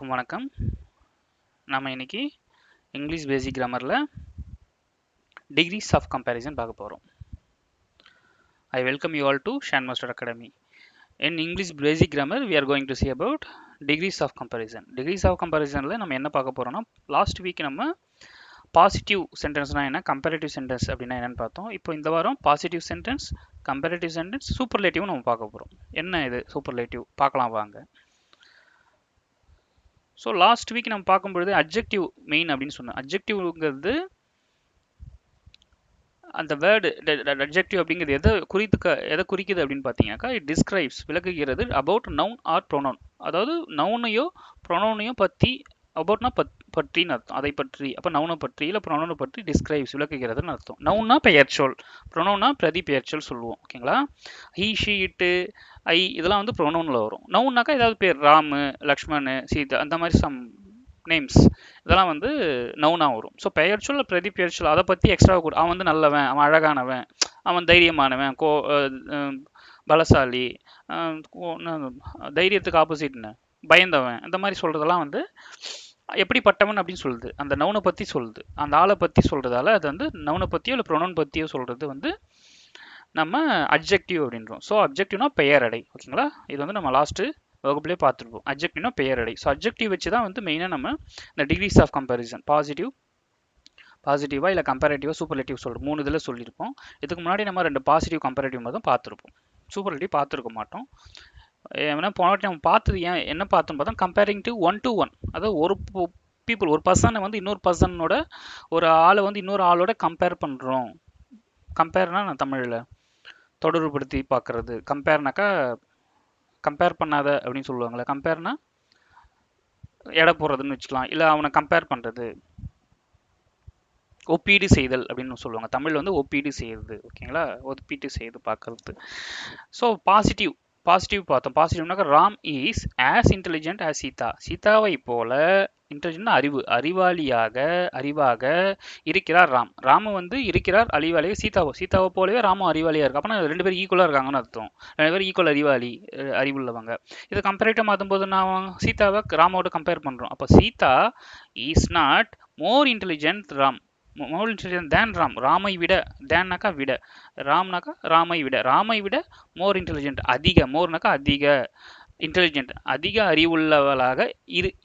அனைவருக்கும் வணக்கம். நம்ம இன்னைக்கு இங்கிலீஷ் பேசிக் கிராமரில் டிகிரிஸ் ஆஃப் கம்பேரிசன் பார்க்க போகிறோம். I welcome you all to Shan Master Academy. In English basic grammar we are going to see about degrees of comparison. Degrees of comparisonல நம்ம என்ன பார்க்க போறோம்னா லாஸ்ட் வீக் நம்ம பாசிட்டிவ் சென்டென்ஸ்னா என்ன, comparative sentence அப்படின்னா என்னன்னு பார்த்தோம். இப்போ இந்த வாரம் positive sentence, comparative sentence, superlative நம்ம பார்க்க போகிறோம். என்ன இது சூப்பர்லேட்டிவ் பார்க்கலாம் வாங்க. ஸோ லாஸ்ட் வீக் நம்ம பார்க்கும்பொழுது அட்ஜெக்டிவ் மெயின் அப்படின்னு சொன்னோம். அட்ஜெக்டிவ்ங்கிறது அந்த வேர்டு அட்ஜெக்டிவ் அப்படிங்கிறது எதை குறிக்குது அப்படின்னு பார்த்தீங்கன்னாக்கா இட் டிஸ்கிரைப்ஸ் விளக்குகிறது அபவுட் நவுன் ஆர் ப்ரொனவுன். அதாவது நவுனையோ ப்ரொனவுனையோ பற்றி, அபவுட்னா பற்றின்னு அர்த்தம், அதை பற்றி. அப்போ நவுனை பற்றி இல்லை ப்ரொனவுனை பற்றி டிஸ்கிரைப்ஸ் விளக்குகிறதுன்னு அர்த்தம். நவுன்னா பெயர் சொல், ப்ரொனவுனா பிரதி பெயர் சொல் சொல்லுவோம். ஓகேங்களா? ஹீ ஷீ இட்டு ஐ இதெல்லாம் வந்து ப்ரொனவுனில் வரும். நவுன்னாக்கா ஏதாவது பேர், ராமு லக்ஷ்மணு சீதா அந்த மாதிரி சம் நேம்ஸ் இதெல்லாம் வந்து நவுனாக வரும். ஸோ பெயர் சொல் பிரதி பெயர் சொல் அதை பற்றி எக்ஸ்ட்ரா கூட, அவன் வந்து நல்லவன், அவன் அழகானவன், அவன் தைரியமானவன், பலசாலி, தைரியத்துக்கு ஆப்போசிட்னு பயந்தவன், இந்த மாதிரி சொல்கிறதெல்லாம் வந்து எப்படிப்பட்டவன் அப்படின்னு சொல்லுது, அந்த நவுனை பற்றி சொல்லுது, அந்த ஆளை பற்றி சொல்கிறதால அது வந்து நவுனை பற்றியோ இல்லை ப்ரொனவுன் பற்றியோ சொல்கிறது வந்து நம்ம அட்ஜெக்டிவ் அப்படின்றோம். ஸோ அட்ஜெக்டிவ்னா பெயரடை. ஓகேங்களா? இது வந்து நம்ம லாஸ்ட்டு வகுப்புலேயே பார்த்துருப்போம். அட்ஜெக்டிவ்னா பெயரடை. ஸோ அட்ஜெக்டிவ் வச்சு தான் வந்து மெயினாக நம்ம இந்த டிகிரிஸ் ஆஃப் கம்பேரிசன் பாசிட்டிவாக இல்லை கம்பேரேட்டிவாக சூப்பர்லேட்டிவ் சொல்கிறோம். 3 இதில் சொல்லியிருப்போம். இதுக்கு முன்னாடி நம்ம 2 பாசிட்டிவ் கம்பேரேட்டிவ் மட்டும் பார்த்துருப்போம். சூப்பர்லேட்டிவ் பார்த்துருக்க மாட்டோம். ஏன்னா போன வாட்டி நம்ம பார்த்தது என்ன பார்த்தோம்னு பார்த்தோம், கம்பேரிங் டு 1 to 1. அதாவது ஒரு பீப்புள், ஒரு பர்சனை வந்து இன்னொரு பர்சனோட, ஒரு ஆளை வந்து இன்னொரு ஆளோட கம்பேர் பண்ணுறோம். கம்பேர்னா நான் தமிழில் தொடர்புபடுத்தி பார்க்குறது. கம்பேர்னாக்கா கம்பேர் பண்ணாத அப்படின்னு சொல்லுவாங்களே, கம்பேர்னா எடை போடுறதுன்னு வச்சுக்கலாம், இல்லை அவனை கம்பேர் பண்ணுறது, ஒப்பீடு செய்தல் அப்படின்னு சொல்லுவாங்க. தமிழில் வந்து ஒப்பீடு செய்யுது. ஓகேங்களா? ஒப்பீடு செய்து பார்க்கறது. ஸோ பாசிட்டிவ் பார்த்தோம். பாசிட்டிவ்னாக்கா Ram is as intelligent as Sita. சீதாவை போல இன்டெலிஜென்ட்னா அறிவாக இருக்கிறார் ராம். ராம வந்து இருக்கிறார் அறிவாளியாக. சீதாவை போலவே ராமும் அறிவாளியாக இருக்கு. அப்போ 2 பேரும் ஈக்குவலாக இருக்காங்கன்னு அர்த்தம். 2 பேரும் ஈக்குவல் அறிவுள்ளவங்க. இதை கம்பேரிட்டிவ் மாற்றும் போது நான் சீதாவை ராமோட கம்பேர் பண்ணுறோம். அப்போ Sita is not more intelligent Ram, more intelligent than Ram. ராமை விட, தேன்னாக்கா விட, ராம்னாக்கா ராமை விட மோர் இன்டெலிஜென்ட், அதிக, மோர்னாக்கா அதிக, இன்டெலிஜென்ட் அதிக அறிவுள்ளவளாக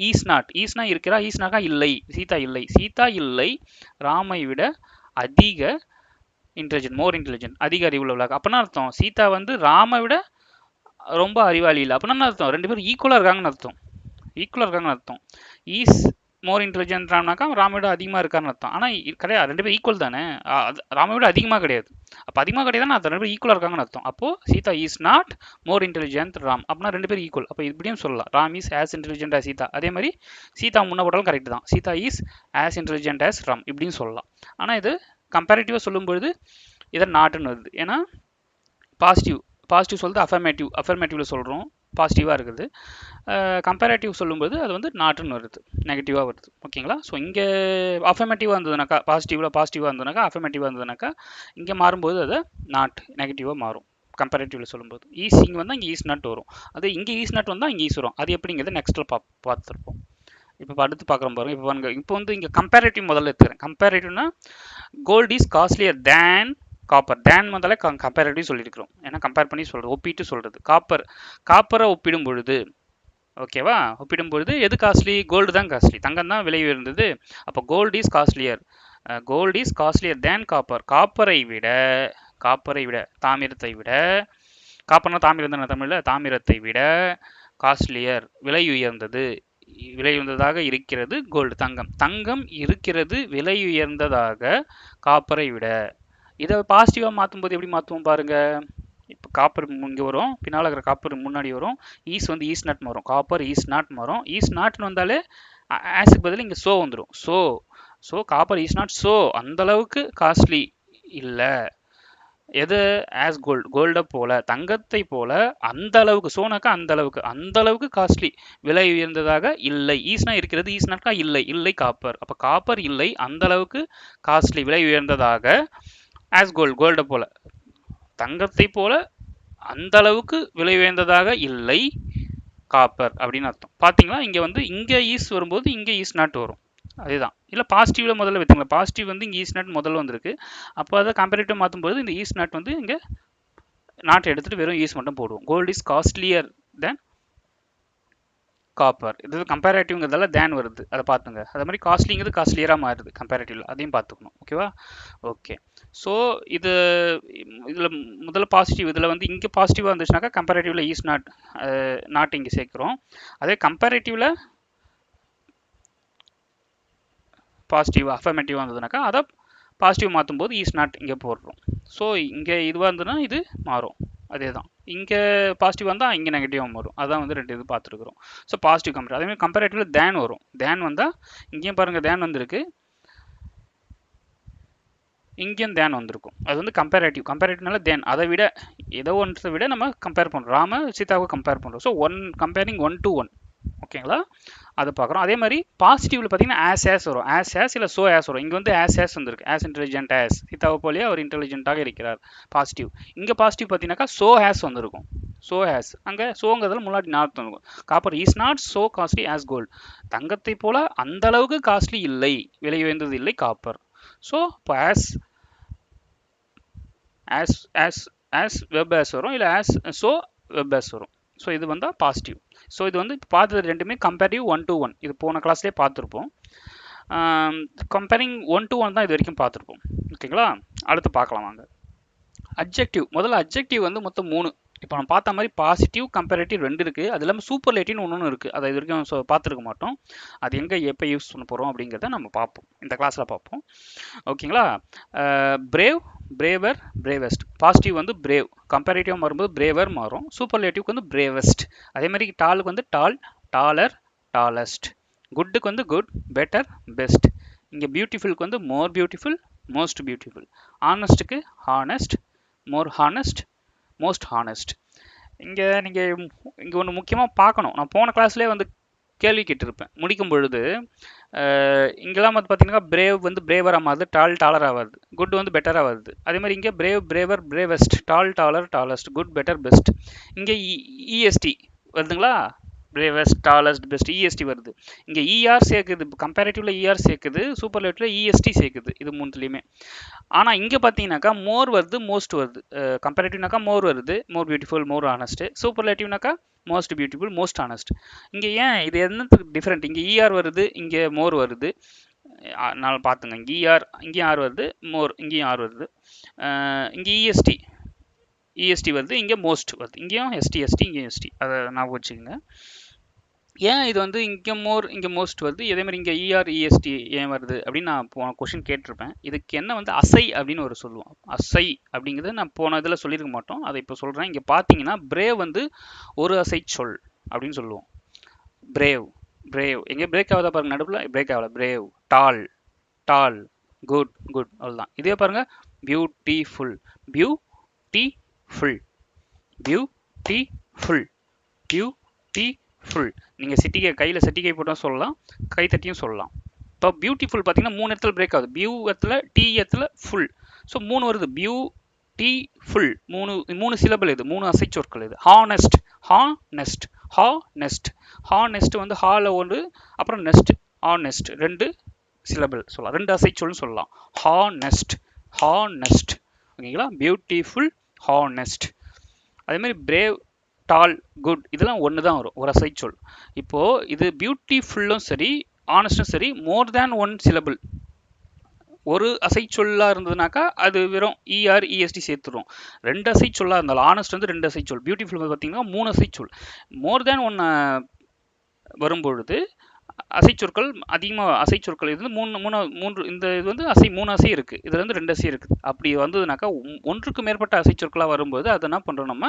ஈஸ்னா இருக்கிறா, ஈஸ்னாக்கா இல்லை, சீதா இல்லை ராமை விட அதிக இன்டெலிஜென்ட், மோர் இன்டெலிஜென்ட் அதிக அறிவுள்ளவளாக. அப்படின்னா அர்த்தம் சீதா வந்து ராமை விட ரொம்ப அறிவாளி இல்லை. அப்படின்னா அர்த்தம் 2 பேரும் ஈக்குவலாக இருக்காங்கன்னு அர்த்தம். ஈஸ் மோர் இன்டெலிஜென்ட் ராம்னாக்கா ராமை விட அதிகமாக இருக்கான்னு அர்த்தம். ஆனால் கிடையாது, 2 பேரும் ஈக்குவல் தானே. ராமை விட அதிகமாக கிடையாது. அப்போ அதிகமாக கிடையாதுன்னா அது 2 பேரும் ஈக்குவலாக இருக்காங்கன்னு அர்த்தம். அப்போது Sita is not more intelligent Ram. அப்படின்னா 2 பேரும் ஈக்குவல். அப்போ இப்படியும் சொல்லலாம், Ram is as intelligent as Sita. அதே மாதிரி சீதா முன்ன போட்டாலும் கரெக்ட் தான், Sita is as intelligent as Ram இப்படின்னு சொல்லலாம். ஆனால் இது கம்பேரிட்டிவாக சொல்லும்பொழுது இதை நாட்டுன்னு வருது. ஏன்னா பாசிட்டிவ் சொல்லுது அஃபர்மேட்டிவ்ல சொல்கிறோம், பாசிட்டிவாக இருக்குது. கம்பேரேட்டிவ் சொல்லும்போது அது வந்து நாட்டுன்னு வருது, நெகட்டிவாக வருது. ஓகேங்களா? ஸோ இங்கே அஃபர்மேட்டிவாக இருந்ததுனாக்கா, பாசிட்டிவாக இருந்ததுனாக்கா, அஃபர்மேட்டிவாக இருந்ததுனாக்கா, இங்கே மாறும்போது அது நாட் நெகட்டிவாக மாறும். கம்பேரேட்டிவ்ல சொல்லும்போது இங்கே வந்தால் இங்கே ஈஸ் நாட் வரும், அது இங்கே ஈஸ் நாட் வந்தால் இங்கே ஈஸ் வரும். அது எப்படிங்கிறது நெக்ஸ்ட்டில் பார்த்துருப்போம். இப்போ அடுத்து பார்க்குறோம் பாருங்க. இப்போ வந்து இங்கே கம்பேரேட்டிவ் முதல்ல எடுத்துக்கிறேன். கம்பேரேட்டிவ்னா gold is costlier than copper. Than முதல்ல கம்பேரேட்டிவ் சொல்லியிருக்கிறோம். ஏன்னா கம்பேர் பண்ணி சொல்கிறது, ஒப்பிட்டு சொல்கிறது. காப்பரை ஒப்பிடும் பொழுது, ஓகேவா, ஒப்பிடும் பொழுது எது காஸ்ட்லி? கோல்டு தான் காஸ்ட்லி, தங்கம் தான் விலை உயர்ந்தது. அப்போ gold is costlier than copper. காப்பரை விட தாமிரத்தை விட, காப்பர்னா தாமிரம் தானே தமிழில், தாமிரத்தை விட காஸ்ட்லியர் விலை உயர்ந்ததாக இருக்கிறது கோல்டு, தங்கம் இருக்கிறது விலை உயர்ந்ததாக காப்பரை விட. இதை பாசிட்டிவாக மாற்றும் போது எப்படி மாற்றுவோம் பாருங்க. இப்போ காப்பர் இங்கே வரும், பின்னால் இருக்கிற காப்பர் முன்னாடி வரும், ஈஸ் வந்து ஈஸ் நாட் வரும், காப்பர் ஈஸ் நாட் வரும். ஈஸ் நாட்னு வந்தாலே ஆஸுக்கு பதில் இங்கே சோ வந்துடும். So copper is not so அந்த அளவுக்கு காஸ்ட்லி இல்லை. எது? ஆஸ் கோல்டை போல, தங்கத்தை போல அந்த அளவுக்கு, சோனாக்கா அந்த அளவுக்கு காஸ்ட்லி விலை உயர்ந்ததாக இல்லை. ஈஸ்னா இருக்கிறது, ஈஸ்னாக்கா இல்லை காப்பர். அப்போ காப்பர் இல்லை அந்த அளவுக்கு காஸ்ட்லி விலை உயர்ந்ததாக, ஆஸ் கோல்டை போல தங்கத்தை போல அந்த அளவுக்கு விலை உயர்ந்ததாக இல்லை காப்பர் அப்படின்னு அர்த்தம். பார்த்தீங்களா இங்கே வந்து இங்கே ஈஸ் வரும்போது இங்கே ஈஸ் நாட் வரும். அதுதான் இல்லை பாசிட்டிவ்ல முதல்ல வைத்துங்களா, பாசிட்டிவ் வந்து இங்கே ஈஸ் நாட் முதல்ல வந்திருக்கு. அப்போ அதை கம்பேரிட்டிவ் மாற்றும்போது இந்த ஈஸ் நாட் வந்து இங்கே நாட் எடுத்துட்டு வெறும் ஈஸ் மட்டும் போடுவோம். Gold is costlier than copper. இது கம்பேரேட்டிவ்ங்கிறதால தேன் வருது, அதை பார்த்துங்க. அதே மாதிரி காஸ்ட்லிங்கிறது காஸ்ட்லியராக மாறுது கம்பேரேட்டிவ்ல, அதையும் பார்த்துக்கணும். ஓகேவா? ஓகே. ஸோ இது இதில் முதல்ல பாசிட்டிவ், இதில் வந்து இங்கே பாசிட்டிவாக இருந்துச்சுனாக்கா கம்பேரேட்டிவ்ல ஈஸ் நாட் நாட் இங்கே சேர்க்குறோம். அதே கம்பேரேட்டிவ்ல பாசிட்டிவ் அஃபர்மேட்டிவாக இருந்ததுனாக்கா அதை பாசிட்டிவ் மாற்றும் போது ஈஸ் நாட் இங்கே போடுறோம். ஸோ இங்கே இதுவாக இருந்ததுன்னா இது மாறும். அதே தான் இங்கே பாசிட்டிவ் வந்தால் இங்கே நெகட்டிவாக வரும். அதான் வந்து ரெண்டு இது பார்த்துருக்குறோம். So positive compare. அதேமாதிரி கம்பேரேட்டிவ்ல தேன் வரும். தேன் வந்தால் இங்கேயும் பாருங்கள் தேன் வந்திருக்கு, இங்கேயும் தேன் வந்திருக்கும். அது வந்து கம்பேரேட்டிவ். கம்பேரேட்டிவ்னால தேன், அதை விட ஏதோ ஒன்றை விட நம்ம கம்பேர் பண்ணுறோம். ராம சீதாவை கம்பேர் பண்ணுறோம். So comparing 1 to 1. ஓகேங்களா? அது பார்க்குறோம். அதே மாதிரி பாசிட்டிவ்ல பார்த்தீங்கன்னா ஆஸ் வரும். ஆஸ் இல்லை சோ ஆஸ் வரும். இங்கே வந்து ஆஸ் வந்திருக்கு. ஆஸ் இன்டெலிஜென்ட் ஆஸ், சீதாவை போலேயே அவர் இன்டெலிஜென்ட்டாக இருக்கிறார். பாசிட்டிவ். இங்கே பாசிட்டிவ் பார்த்தீங்கன்னாக்கா சோ ஆஸ் வந்திருக்கும். சோ ஆஸ் அங்கே சோங்கிறதுல முன்னாடி நாட் வந்திருக்கும். Copper is not so costly as gold. தங்கத்தை போல அந்த அளவுக்கு காஸ்ட்லி இல்லை, விலை உயர்ந்தது இல்லை காப்பர். ஸோ இப்போ ஆஸ் வெப் ஆஸ் வரும், இல்லை ஆஸ் ஸோ வெப் ஆஸ் வரும். ஸோ இது வந்தால் பாசிட்டிவ். ஸோ இது வந்து இப்போ பார்த்தது ரெண்டுமே கம்பேரிட்டிவ் 1 to 1. இது போன கிளாஸ்லேயே பார்த்துருப்போம். கம்பேரிங் 1 to 1 தான் இது வரைக்கும் பார்த்துருப்போம். ஓகேங்களா? அடுத்து பார்க்கலாம் வாங்க. அட்ஜெக்டிவ். முதல்ல அட்ஜெக்டிவ் வந்து மொத்தம் 3. இப்போ நம்ம பார்த்த மாதிரி பாசிட்டிவ் கம்பேரிட்டிவ் 2 இருக்குது. அது இல்லாமல் சூப்பர்லேட்டிவ்னு ஒன்று இருக்குது. அதை இது வரைக்கும் பார்த்துருக்க மாட்டோம். அது எங்கே எப்போ யூஸ் பண்ண போகிறோம் அப்படிங்கிறத நம்ம பார்ப்போம், இந்த கிளாஸில் பார்ப்போம். ஓகேங்களா? Brave, braver, bravest. பாசிட்டிவ் வந்து பிரேவ், கம்பேரிட்டிவ் வரும்போது பிரேவர் மாறும். சூப்பர்லேட்டிவ்க்கு வந்து பிரேவஸ்ட். அதே மாதிரி டாலுக்கு வந்து டால், டாலர், டாலஸ்ட். குட்டுக்கு வந்து குட், பெட்டர், பெஸ்ட். இங்கே பியூட்டிஃபுல்க்கு வந்து மோர் பியூட்டிஃபுல், மோஸ்ட் பியூட்டிஃபுல். ஹானஸ்ட்டுக்கு honest, more honest, most honest. இங்கே நீங்கள் இங்கே ஒன்று முக்கியமாக பார்க்கணும். நான் போன கிளாஸ்லேயே வந்து கேள்வி கேட்டிருப்பேன் முடிக்கும் பொழுது. இங்கெல்லாம் வந்து பார்த்தீங்கன்னா பிரேவ் வந்து பிரேவராக மாறுது, டால் டாலராக வருது, குட் வந்து பெட்டராக வருது. அதே மாதிரி இங்கே brave, braver, bravest, tall taller, tallest, good better best. இங்கே இஎஸ்டி வருதுங்களா? பிரேவஸ்ட், டாலஸ்ட், பெஸ்ட், இஎஸ்டி வருது. இங்கே இஆர் சேர்க்குது, கம்பேரிட்டிவ்ல இஆர் சேர்க்குது, சூப்பர்லேட்டிவ்ல இஎஸ்டி சேர்க்குது. இது மூணுத்துலேயுமே. ஆனால் இங்கே பார்த்தீங்கன்னாக்கா மோர் வருது, மோஸ்ட் வருது. கம்பேரிட்டிவ்னாக்கா மோர் வருது, மோர் பியூட்டிஃபுல், மோர் ஆனஸ்ட். சூப்பர்லேட்டிவ்னாக்கா மோஸ்ட் பியூட்டிஃபுல், மோஸ்ட் ஆனஸ்ட். இங்கே ஏன் இது என்னத்துக்கு டிஃப்ரெண்ட்? இங்கே இஆர் வருது, இங்கே மோர் வருது. நான் பார்த்துங்க, இங்கே இஆர், இங்கேயும் ஆர் வருது, மோர் இங்கேயும் ஆர் வருது. இங்கே இஎஸ்டி வருது, இங்கே மோஸ்ட் வருது. இங்கேயும் எஸ்டி, இங்கேயும் எஸ்டி. அதை நான் வச்சுக்கோங்க. ஏன் இது வந்து இங்கே மோர் இங்கே மோஸ்ட் வருது, இதே மாதிரி இங்கே இஆர் இஎஸ்டி ஏன் வருது அப்படின்னு நான் போன கொஷின் கேட்டிருப்பேன். இதுக்கு என்ன வந்து அசை அப்படின்னு ஒரு சொல்லுவோம். அசை அப்படிங்கிறது நான் போன இதில் சொல்லியிருக்க மாட்டோம், அதை இப்போ சொல்கிறேன். இங்கே பார்த்தீங்கன்னா பிரேவ் வந்து ஒரு அசை சொல் அப்படின்னு சொல்லுவோம். பிரேவ், பிரேவ் எங்கே பிரேக் ஆகுதா பாருங்க, நடுவில் பிரேக் ஆகல. பிரேவ், டால், டால், குட், குட், அவ்வளோதான். இதே பாருங்க பியூட்டிஃபுல், பியூட்டிஃபுல், பியூட்டிஃபுல், பியூட்டிஃபுல். நீங்கள் சிட்டிகை கையில் சிட்டிகை போட்டால் சொல்லலாம், கை தட்டியும் சொல்லலாம். இப்போ பியூட்டிஃபுல் பார்த்தீங்கன்னா 3 இடத்துல பிரேக் ஆகுது. பியூ இடத்துல, டி இடத்துல, ஃபுல். ஸோ 3 வருது. பியூட்டிஃபுல், மூணு சிலபிள் இது, 3 அசைச்சொற்கள் இது. Honest, honest, honest. ஹானஸ்ட் வந்து ஹால ஒன்று, அப்புறம் நெஸ்ட், ஹானஸ்ட் 2 சிலபிள் சொல்லலாம், 2 அசைச்சொல்னு சொல்லலாம். Honest, honest. ஓகேங்களா? Beautiful, honest. அதே மாதிரி பிரேவ், டால், குட் இதெல்லாம் ஒன்று தான் வரும், ஒரு அசைச்சொல். இப்போது இது பியூட்டிஃபுல்லும் சரி ஆனஸ்டும் சரி மோர் தேன் 1 சிலபிள். ஒரு அசைச்சொல்லாக இருந்ததுனாக்கா அது வெறும் இஆர் இஎஸ்டி சேர்த்துடும். 2 அசைச்சொல்லாக இருந்தாலும், ஆனஸ்ட் வந்து 2 அசைச்சொல், பியூட்டிஃபுல் பார்த்தீங்கன்னா 3 அசைச்சொல். மோர் தேன் 1 வரும்பொழுது அசைச்சொற்கள் அதிகமாக, அசைச்சொற்கள் இது வந்து மூன்று இந்த இது வந்து 3 அசை இருக்குது, இதில் வந்து 2 அசை இருக்குது. அப்படி வந்ததுனாக்கா ஒன்றுக்கு மேற்பட்ட அசைச்சொற்களாக வரும்போது அதை என்ன பண்ணுறோம் நம்ம,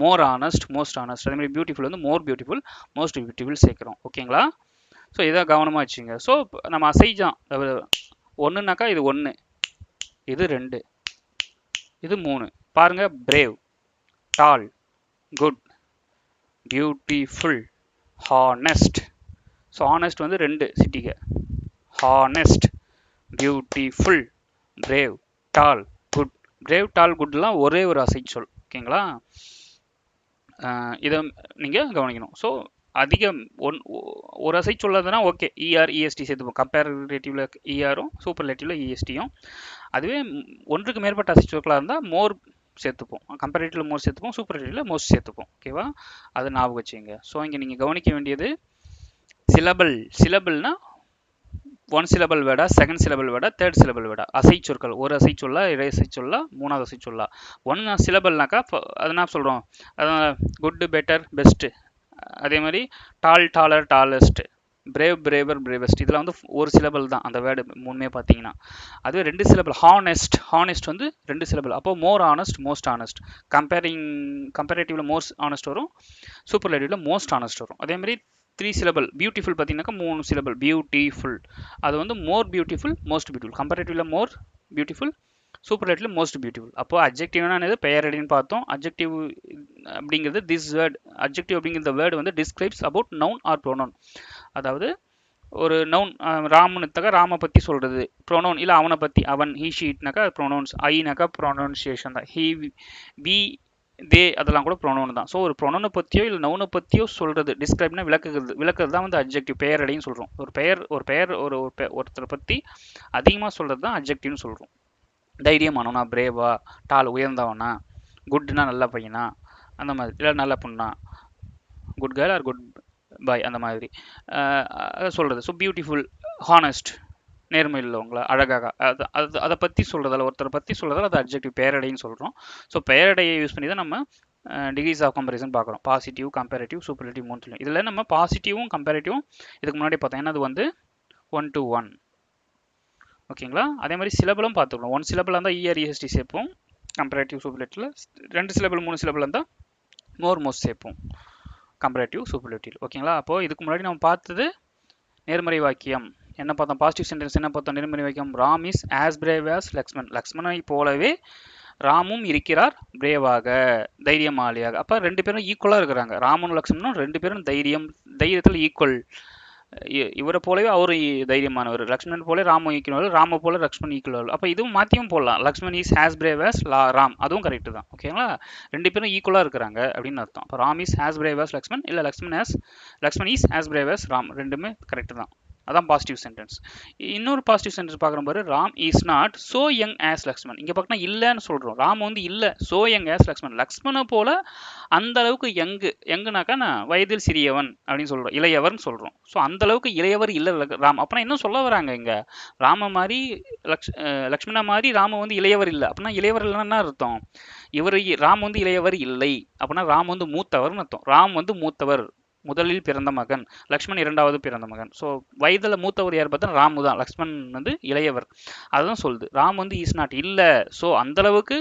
மோர் ஆனஸ்ட், மோஸ்ட் ஆனஸ்ட். அதே மாதிரி பியூட்டிஃபுல் வந்து மோர் பியூட்டிஃபுல், மோஸ்ட் பியூட்டிஃபுல் சேர்க்குறோம். ஓகேங்களா? ஸோ இதை கவனமாக வச்சுங்க. ஸோ நம்ம அசைஜான் ஒன்றுனாக்கா இது 1, இது 2, இது 3. பாருங்கள், brave, tall, good, beautiful, honest. So honest வந்து 2 சிட்டிகை. Honest, beautiful, brave, tall, good. Brave, tall, குட்லாம் ஒரே ஒரு அசைச்சொல். ஓகேங்களா? இதை நீங்கள் கவனிக்கணும். ஸோ அதிகம் ஒரு அசை சொல்லதுன்னா ஓகே, இஆர் இஎஸ்டி சேர்த்துப்போம். கம்பேரிட்டிவ்ல இஆரும் சூப்பர்லேட்டிவ்ல இஎஸ்டியும். அதுவே ஒன்றுக்கு மேற்பட்ட அசை சொற்களாக இருந்தால் மோர் சேர்த்துப்போம். கம்பேரிட்டிவ்ல மோர் சேர்த்துப்போம், சூப்பர்லேட்டிவ்ல மோஸ்ட் சேர்த்துப்போம். ஓகேவா, அது ஞாபகம் வச்சுங்க. ஸோ இங்கே நீங்கள் கவனிக்க வேண்டியது சிலபிள்னா ஒன் சிலபிள் வேர்டா, செகண்ட் சிலபிள் வேர்டா, தேர்ட் சிலபிள் வேர்டா. அசை சொற்கள், ஒரு அசை சொல்லா, இறை அசை சொல்லா, மூணாவது அசை சொல்லா. ஒன் சிலபிள்னாக்கா அது என்ன சொல்கிறோம், அதான் குட், பெட்டர், பெஸ்ட்டு. அதே மாதிரி tall, taller, tallest, brave, braver, bravest. இதில் வந்து ஒரு சிலபிள் தான் அந்த வேர்டு மூணுமே பார்த்தீங்கன்னா. அதுவே ரெண்டு சிலபிள், ஹானெஸ்ட், ஹானெஸ்ட் வந்து ரெண்டு சிலபிள். அப்போ மோர் ஆனஸ்ட், மோஸ்ட் ஆனஸ்ட். கம்பேரேட்டிவ்ல மோஸ்ட் ஆனஸ்ட் வரும், சூப்பர்லேட்டிவ்ல மோஸ்ட் ஆனஸ்ட் வரும். அதே மாதிரி த்ரீ சிலபிள், பியூட்டிஃபுல் பார்த்தீங்கன்னாக்கா மூணு சிலபிள், பியூட்டிஃபுல். அது வந்து மோர் பியூட்டிஃபுல், மோஸ்ட் பியூட்டிஃபுல். கம்பேரேட்டிவ்ல மோர் பியூட்டிஃபுல், சூப்பர்லேட்டிவ்ல மோஸ்ட் பியூட்டிஃபுல். அப்போ அட்ஜெக்டிவ்னா என்னது, பெயரடின்னு பார்த்தோம். அட்ஜெக்டிவ் அப்படிங்கிறது திஸ் வேர்ட். அட்ஜெக்டிவ் அப்படிங்கிற வேர்டு வந்து describes about noun or pronoun. அதாவது ஒரு நவுன், ராமனுக்காக ராம பற்றி சொல்கிறது. ப்ரோனவுன் இல்லை அவனை பற்றி, அவன், ஹீ, ஷீட்னாக்கா ப்ரோனவுன்ஸ். ஐனாக்கா ப்ரோனவுன்சியேஷன் தான். ஹீ, பி, தே அதெல்லாம் கூட ப்ரோனவுன் தான். ஸோ ஒரு ப்ரோனவுனை பற்றியோ இல்லை நவுனை பற்றியோ சொல்கிறது, டிஸ்கிரைப்னா விளக்குறது தான் வந்து அட்ஜெக்டிவ், பெயரடைன்னு சொல்கிறோம். ஒருத்தரை பற்றி அதிகமாக சொல்கிறது தான் அட்ஜெக்டிவ்னு சொல்கிறோம். தைரியமானவனா, பிரேவா, டால் உயர்ந்தவனா, குட்னா நல்ல பையனா, அந்த மாதிரி. இல்லை நல்ல பொண்ணா, குட் கேர்ள் ஆர் குட் பாய், அந்த மாதிரி சொல்கிறது. ஸோ பியூட்டிஃபுல், ஹானஸ்ட், நேர்மை உள்ளவங்களா, அழகாக, அதை பற்றி சொல்கிறதால, ஒருத்தரை பற்றி சொல்கிறதால அது அட்ஜெக்டிவ், பெயரடைன்னு சொல்கிறோம். ஸோ பெயரடையை யூஸ் பண்ணி தான் நம்ம டிகிரிஸ் ஆஃப் கம்பேரிசன் பார்க்குறோம். பாசிட்டிவ், கம்பேரிட்டிவ், சூப்பர்லேட்டிவ், மூணு. இதில் நம்ம பாசிட்டிவும் கம்பேரிட்டிவும் இதுக்கு முன்னாடி பார்த்தோம். ஏன்னா அது வந்து 1 to 1. ஓகேங்களா. அதே மாதிரி சிலபிளும் பார்த்துக்கணும். ஒன் சிலபிள் இருந்தால் இஆர் இஎஸ்டி சேர்ப்போம் கம்பேரிட்டிவ் சூப்பர்லேட்டிவ்ல. ரெண்டு சிலபிள் மூணு சிலபிள் இருந்தால் மோர் மோஸ்ட் சேர்ப்போம் கம்பேரிட்டிவ் சூப்பர்லேட்டிவ். ஓகேங்களா. அப்போது இதுக்கு முன்னாடி நம்ம பார்த்தது நேர்மறை வாக்கியம் என்ன பார்த்தோம், பாசிட்டிவ் சென்டென்ஸ் என்ன பார்த்தோம், நேர்மறை வாக்கியம். Ram is as brave as Lakshman. லக்ஷ்மணனை போலவே ராமும் இருக்கிறார் பிரேவாக, தைரியமாலியாக. அப்போ ரெண்டு பேரும் ஈக்குவலாக இருக்கிறாங்க. ராமனும் லக்ஷ்மணும் ரெண்டு பேரும் தைரியத்தில் ஈக்குவல். இவரை போலவே அவர் தைரியமானவர், லக்ஷ்மணன் போல ராம ஈக்குவல், ராம போல லக்ஷ்மண் ஈக்குவல். அப்போ இதுவும் மாற்றியும் போடலாம், Lakshman is as brave as Ram, அதுவும் கரெக்டு தான். ஓகேங்களா. ரெண்டு பேரும் ஈக்குவலாக இருக்கிறாங்க அப்படின்னு அர்த்தம். அப்போ Ram is as brave as Lakshman, இல்லை Lakshman is as brave as Ram, ரெண்டுமே கரெக்டு தான். அதான் பாசிட்டிவ் சென்டென்ஸ். இன்னொரு பாசிட்டிவ் சென்டென்ஸ் பார்க்குற பாரு, Ram is not so young as Lakshman. இங்கே பார்த்தா இல்லைன்னு சொல்கிறோம், ராம் வந்து இல்லை, சோ யங் ஆஸ் லக்ஷ்மண். லக்ஷ்மணை போல அந்த அளவுக்கு யங்குனாக்கா நான் வயதில் சிறியவன் அப்படின்னு சொல்கிறோம், இளையவர்னு சொல்கிறோம். ஸோ அந்த அளவுக்கு இளையவர் இல்லை ராம். அப்படின்னா என்ன சொல்ல வராங்க இங்கே, ராம மாதிரி லக்ஷ்மண மாதிரி ராம வந்து இளையவர் இல்லை. அப்படின்னா இளையவர் இல்லைன்னா என்ன அர்த்தம், ராம் வந்து இளையவர் இல்லை அப்படின்னா ராம் வந்து மூத்தவர்னு அர்த்தம். ராம் வந்து மூத்தவர், முதலில் பிறந்த மகன், லக்ஷ்மண் இரண்டாவது பிறந்த மகன். ஸோ வயதில் மூத்தவர் யார் பார்த்தா ராமு தான், லக்ஷ்மண் வந்து இளையவர். அதுதான் சொல்லுது. ராம் வந்து இஸ் நாட் இல்லை, ஸோ அந்த அளவுக்கு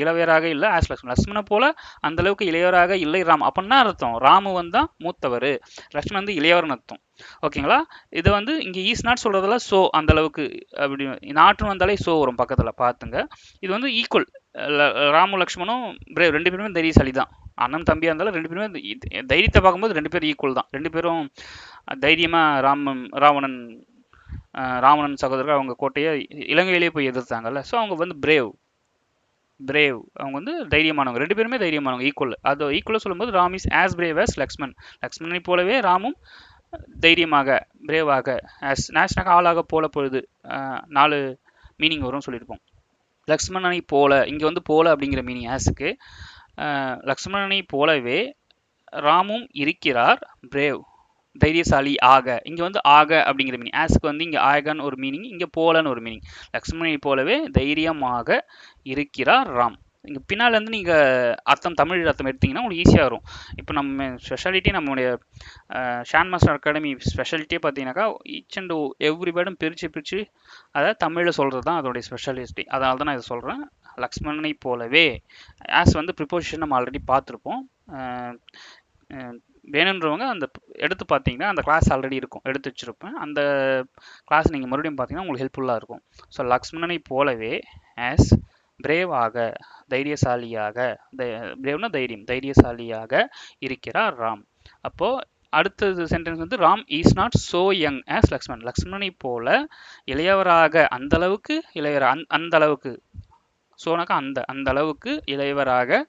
இளையவராக இல்லை ஆஸ் லக்ஷ்மண். லக்ஷ்மணை போல அந்த அளவுக்கு இளையவராக இல்லை ராம். அப்படின்னா அர்த்தம் ராமு வந்து மூத்தவர், லக்ஷ்மண் வந்து இளையவர்னு அர்த்தம். ஓகேங்களா. இது வந்து இங்கே ஈஸ் நாட் சொல்றதுல ஸோ அந்த அளவுக்கு அப்படி நாட்டு வந்தாலே ஸோ வரும் பக்கத்தில் பார்த்துங்க. இது வந்து ஈக்குவல். ராமு லக்ஷ்மணும் ரெண்டு பேருமே தைரியசாலி தான், அண்ணன் தம்பியாக இருந்தாலும் ரெண்டு பேருமே தைரியத்தை பார்க்கும்போது ரெண்டு பேரும் ஈக்குவல் தான். ரெண்டு பேரும் தைரியமாக ராவணன் சகோதரர்கள் அவங்க கோட்டையை இலங்கையிலேயே போய் எதிர்த்தாங்கல்ல. ஸோ அவங்க வந்து பிரேவ், அவங்க வந்து தைரியமானவங்க, ரெண்டு பேருமே தைரியமானவங்க, ஈக்குவல். அது ஈக்குவலாக சொல்லும்போது Ram is as brave as Lakshman. லக்ஷ்மணனை போலவே ராமும் தைரியமாக, பிரேவாக, நேஷ்னாக ஆளாக போல பொழுது 4 மீனிங் வரும் சொல்லியிருப்போம். லக்ஷ்மணனை போல, இங்கே வந்து போல அப்படிங்கிற மீனிங் ஆஸுக்கு. லக்ஷ்மணனை போலவே ராமும் இருக்கிறார் பிரேவ், தைரியசாலி ஆக. இங்கே வந்து ஆக அப்படிங்கிற மீனிங், ஆஸுக்கு வந்து இங்கே ஆகன்னு ஒரு மீனிங், இங்கே போலன்னு ஒரு மீனிங். லக்ஷ்மணனை போலவே தைரியமாக இருக்கிறார் ராம். இங்கே பின்னால் வந்து நீங்கள் தமிழ் அர்த்தம் எடுத்திங்கன்னா உங்களுக்கு ஈஸியாக வரும். இப்போ நம்ம ஸ்பெஷாலிட்டி, நம்மளுடைய ஷான் மாஸ்டர் அகாடமி ஸ்பெஷாலிட்டியே பார்த்தீங்கன்னாக்கா ஈச் அண்ட் எவ்ரி வேர்டும் பிரித்து அதை தமிழில் சொல்கிறது தான் அதோடைய ஸ்பெஷாலிட்டி. அதனால தான் நான் இதை சொல்கிறேன். லக்ஷ்மணனை போலவே ஆஸ் வந்து ப்ரிப்போசிஷன் நம்ம ஆல்ரெடி பார்த்துருப்போம். வேணுன்றவங்க அந்த எடுத்து பார்த்தீங்கன்னா அந்த கிளாஸ் ஆல்ரெடி இருக்கும், எடுத்து வச்சுருப்பேன். அந்த கிளாஸ் நீங்கள் மறுபடியும் பார்த்தீங்கன்னா உங்களுக்கு ஹெல்ப்ஃபுல்லாக இருக்கும். ஸோ லக்ஷ்மணனை போலவே ஆஸ் பிரேவாக, தைரியசாலியாக, பிரேவ்னா தைரியம், தைரியசாலியாக இருக்கிறார் ராம். அப்போது அடுத்தது சென்டென்ஸ் வந்து Ram is not so young as Lakshman. லக்ஷ்மணனை போல இளையவராக, அந்த அளவுக்கு இளையவர், அந்த அளவுக்கு சோனாக்கா அந்த அந்த அளவுக்கு இளையவராக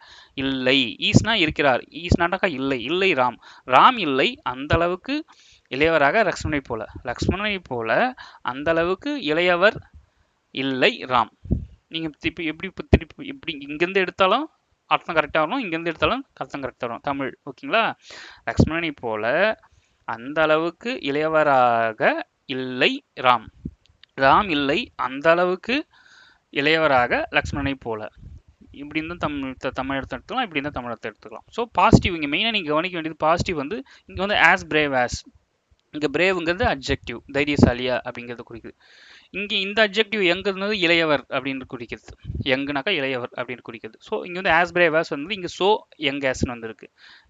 இல்லை. ஈஸ்னா இருக்கிறார், ஈஸ்னாக்கா இல்லை, இல்லை ராம், ராம் இல்லை அந்த அளவுக்கு இளையவராக லக்ஷ்மணனை போல, லக்ஷ்மணனை போல அந்த அளவுக்கு இளையவர் இல்லை ராம். நீங்க திருப்பி எப்படி திருப்பி எப்படி இங்கிருந்து எடுத்தாலும் அர்த்தம் கரெக்டாக வரும், இங்கிருந்து எடுத்தாலும் அர்த்தம் கரெக்டாக வரும் தமிழ். ஓகேங்களா? லக்ஷ்மணனை போல அந்த அளவுக்கு இளையவராக இல்லை ராம், ராம் இல்லை அந்த அளவுக்கு இளையவராக லக்ஷ்மணனை போல. இப்படி இருந்தால் தமிழ் எடுத்து எடுத்துக்கலாம், இப்படி இருந்தால் தமிழ் எடுத்து எடுத்துக்கலாம். ஸோ பாசிட்டிவ் இங்கே மெயினாக நீங்கள் கவனிக்க வேண்டியது பாசிட்டிவ் வந்து இங்கே வந்து ஆஸ் பிரேவ் ஆஸ், இங்கே பிரேவுங்கிறது அட்ஜெக்டிவ், தைரியசாலியா அப்படிங்கிறது குறிக்குது. இங்கே இந்த அட்ஜெக்டிவ் எங்க இருந்தது இளையவர் அப்படின்னு குறிக்கிறது, எங்குனாக்கா இளையவர் அப்படின்னு குறிக்கிறது. ஸோ இங்கே வந்து ஆஸ் பிரேவ் ஆஸ் வந்து இங்கே சோ யங் ஆஸ்ன்னு வந்திருக்கு,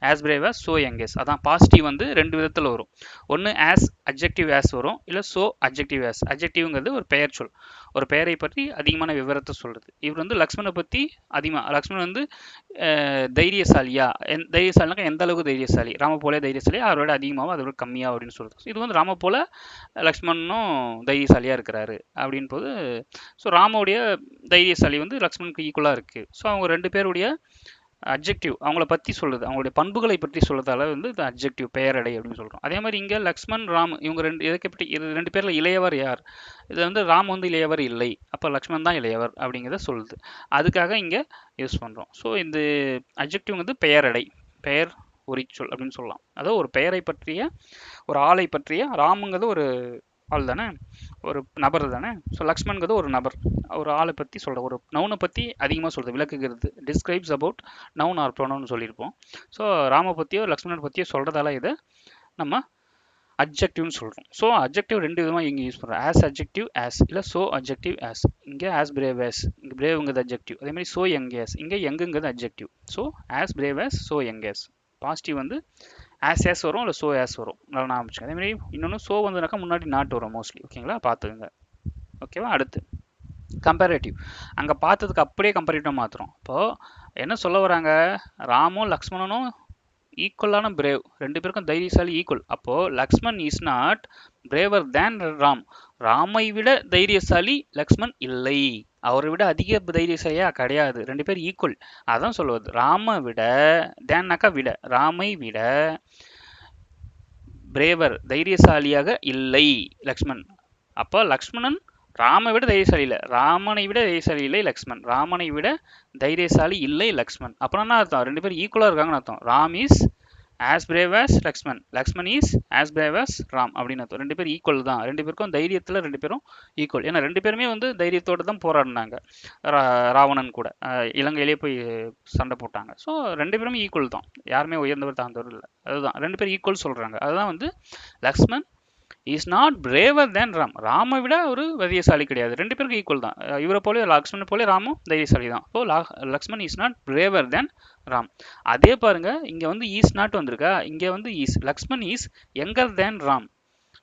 as brave as so young as. அதான் பாசிட்டிவ் வந்து ரெண்டு விதத்தில் வரும், ஒன்று ஆஸ் அட்ஜெக்டிவ் ஆஸ் வரும், இல்லை சோ அட்ஜெக்டிவ் ஆஸ். அட்ஜெக்டிவ்ங்கிறது ஒரு பெயர் சொல், ஒரு பெயரை பற்றி அதிகமான விவரத்தை சொல்றது. இவர் வந்து லக்ஷ்மணை பற்றி அதிகமாக, லக்ஷ்மணன் வந்து தைரியசாலியா, தைரியசாலினாக்கா எந்த அளவுக்கு தைரியசாலி, ராம போல தைரியசாலி, அவரோட அதிகமாகவும் அதோட கம்மியாக அப்படின்னு சொல்றது. இது வந்து ராம போல லக்ஷ்மணனும் தைரியசாலியாக இருக்கிறாரு அப்படின் போது, ஸோ ராமோடைய தைரியசாலி வந்து லக்ஷ்மணுக்கு ஈக்குவலாக இருக்குது. ஸோ அவங்க ரெண்டு பேருடைய அட்ஜெக்டிவ் அவங்கள பற்றி சொல்லுது, அவங்களுடைய பண்புகளை பற்றி சொல்றதால வந்து இது அட்ஜெக்டிவ் பெயரடை அப்படின்னு சொல்கிறோம். அதே மாதிரி இங்கே லக்ஷ்மண் ராம் இவங்க ரெண்டு இதுக்கு பற்றி இது ரெண்டு பேரில் இளையவர் யார், இது வந்து ராம் வந்து இளையவர் இல்லை, அப்போ லக்ஷ்மண் தான் இளையவர் அப்படிங்கிறத சொல்லுது. அதுக்காக இங்கே யூஸ் பண்ணுறோம். ஸோ இந்த அட்ஜெக்டிவ் வந்து பெயரடை, பெயர் உரிச்சொல் அப்படின்னு சொல்லலாம். அதாவது ஒரு பெயரை பற்றிய, ஒரு ஆளை பற்றிய, ராமுங்கிறது ஒரு ஆள் தானே, ஒரு நபர் தானே. ஸோ லக்ஷ்மண்கிறது ஒரு நபர், ஒரு ஆளை பற்றி சொல்கிற, ஒரு நவுனை பற்றி அதிகமாக சொல்கிறது, விளக்குகிறது, describes about noun R pronoun சொல்லியிருப்போம். ஸோ ராம பற்றியோ லக்ஷ்மணன் பற்றியோ சொல்கிறதால இதை நம்ம அட்ஜெக்டிவ்னு சொல்கிறோம். ஸோ அட்ஜெக்டிவ் ரெண்டு விதமாக இங்கே யூஸ் பண்ணுறோம், ஆஸ் அட்ஜெக்டிவ் ஆஸ், இல்லை ஸோ அட்ஜெக்டிவ் ஆஸ். இங்கே ஆஸ் பிரேவ் ஆஸ், இங்கே பிரேவுங்கிறது அட்ஜெக்டிவ். அதே மாதிரி ஸோ யங் ஆஸ், இங்கே யங்குங்கிறது adjective. So as brave as, so young as. Positive வந்து ஆஸ் ஆஸ் வரும், இல்லை ஸோ ஆஸ் வரும், நல்லா நான் ஆரம்பிச்சேன். அதேமாதிரி இன்னொன்று ஸோ வந்ததுனாக்கா முன்னாடி நாட் வரும் மோஸ்ட்லி. ஓகேங்களா? பார்த்துக்குங்க. ஓகேவா? அடுத்து கம்பேரேட்டிவ், அங்கே பார்த்ததுக்கு அப்படியே கம்பேரிட்டிவ் மாற்றுறோம். இப்போது என்ன சொல்ல வராங்க, ராமும் லக்ஷ்மணனும் ஈக்குவலான பிரேவ், ரெண்டு பேருக்கும் தைரியசாலி ஈக்குவல். அப்போது Lakshman is not braver than Ram, ராமை விட தைரியசாலி லக்ஷ்மண் இல்லை, அவரை விட அதிக தைரியசாலியா கிடையாது, ரெண்டு பேர் ஈக்குவல். அதான் சொல்லுவது, ராமை விட, தேன்னாக்கா விட, ராமை விட பிரேவர் தைரியசாலியாக இல்லை லக்ஷ்மண். அப்போ லக்ஷ்மணன் ராமை விட தைரியசாலி இல்லை, ராமனை விட தைரியசாலி இல்லை லக்ஷ்மண், ராமனை விட தைரியசாலி இல்லை லக்ஷ்மண். அப்புறம் என்ன அர்த்தம், ரெண்டு பேரும் ஈக்குவலாக இருக்காங்கன்னு அர்த்தம். Ram is as brave as Lakshman, Lakshman is as brave as Ram அப்படின்னு அர்த்தம். ரெண்டு பேரும் ஈக்குவல் தான், ரெண்டு பேருக்கும் தைரியத்தில் ரெண்டு பேரும் ஈக்குவல். ஏன்னா ரெண்டு பேருமே வந்து தைரியத்தோடு தான் போராடினாங்க, ராவணன் கூட இலங்கையிலேயே போய் சண்டை போட்டாங்க. ஸோ ரெண்டு பேருமே ஈக்குவல் தான், யாருமே உயர்ந்தவர் தாழ்ந்தவர் இல்லை, அதுதான் ரெண்டு பேரும் ஈக்குவல் சொல்கிறாங்க. அதுதான் வந்து Lakshman is not braver than Ram, ராமை விட ஒரு தைரியசாலி கிடையாது, ரெண்டு பேருக்கு ஈக்குவல் தான். இவரை போல லக்ஷ்மணன் போல ராமும் தைரியசாலி தான். So Lakshman is not braver than Ram. அதே பாருங்க, இங்க வந்து ஈஸ் நாட் வந்திருக்கா, இங்க வந்து is, Lakshman is younger than Ram.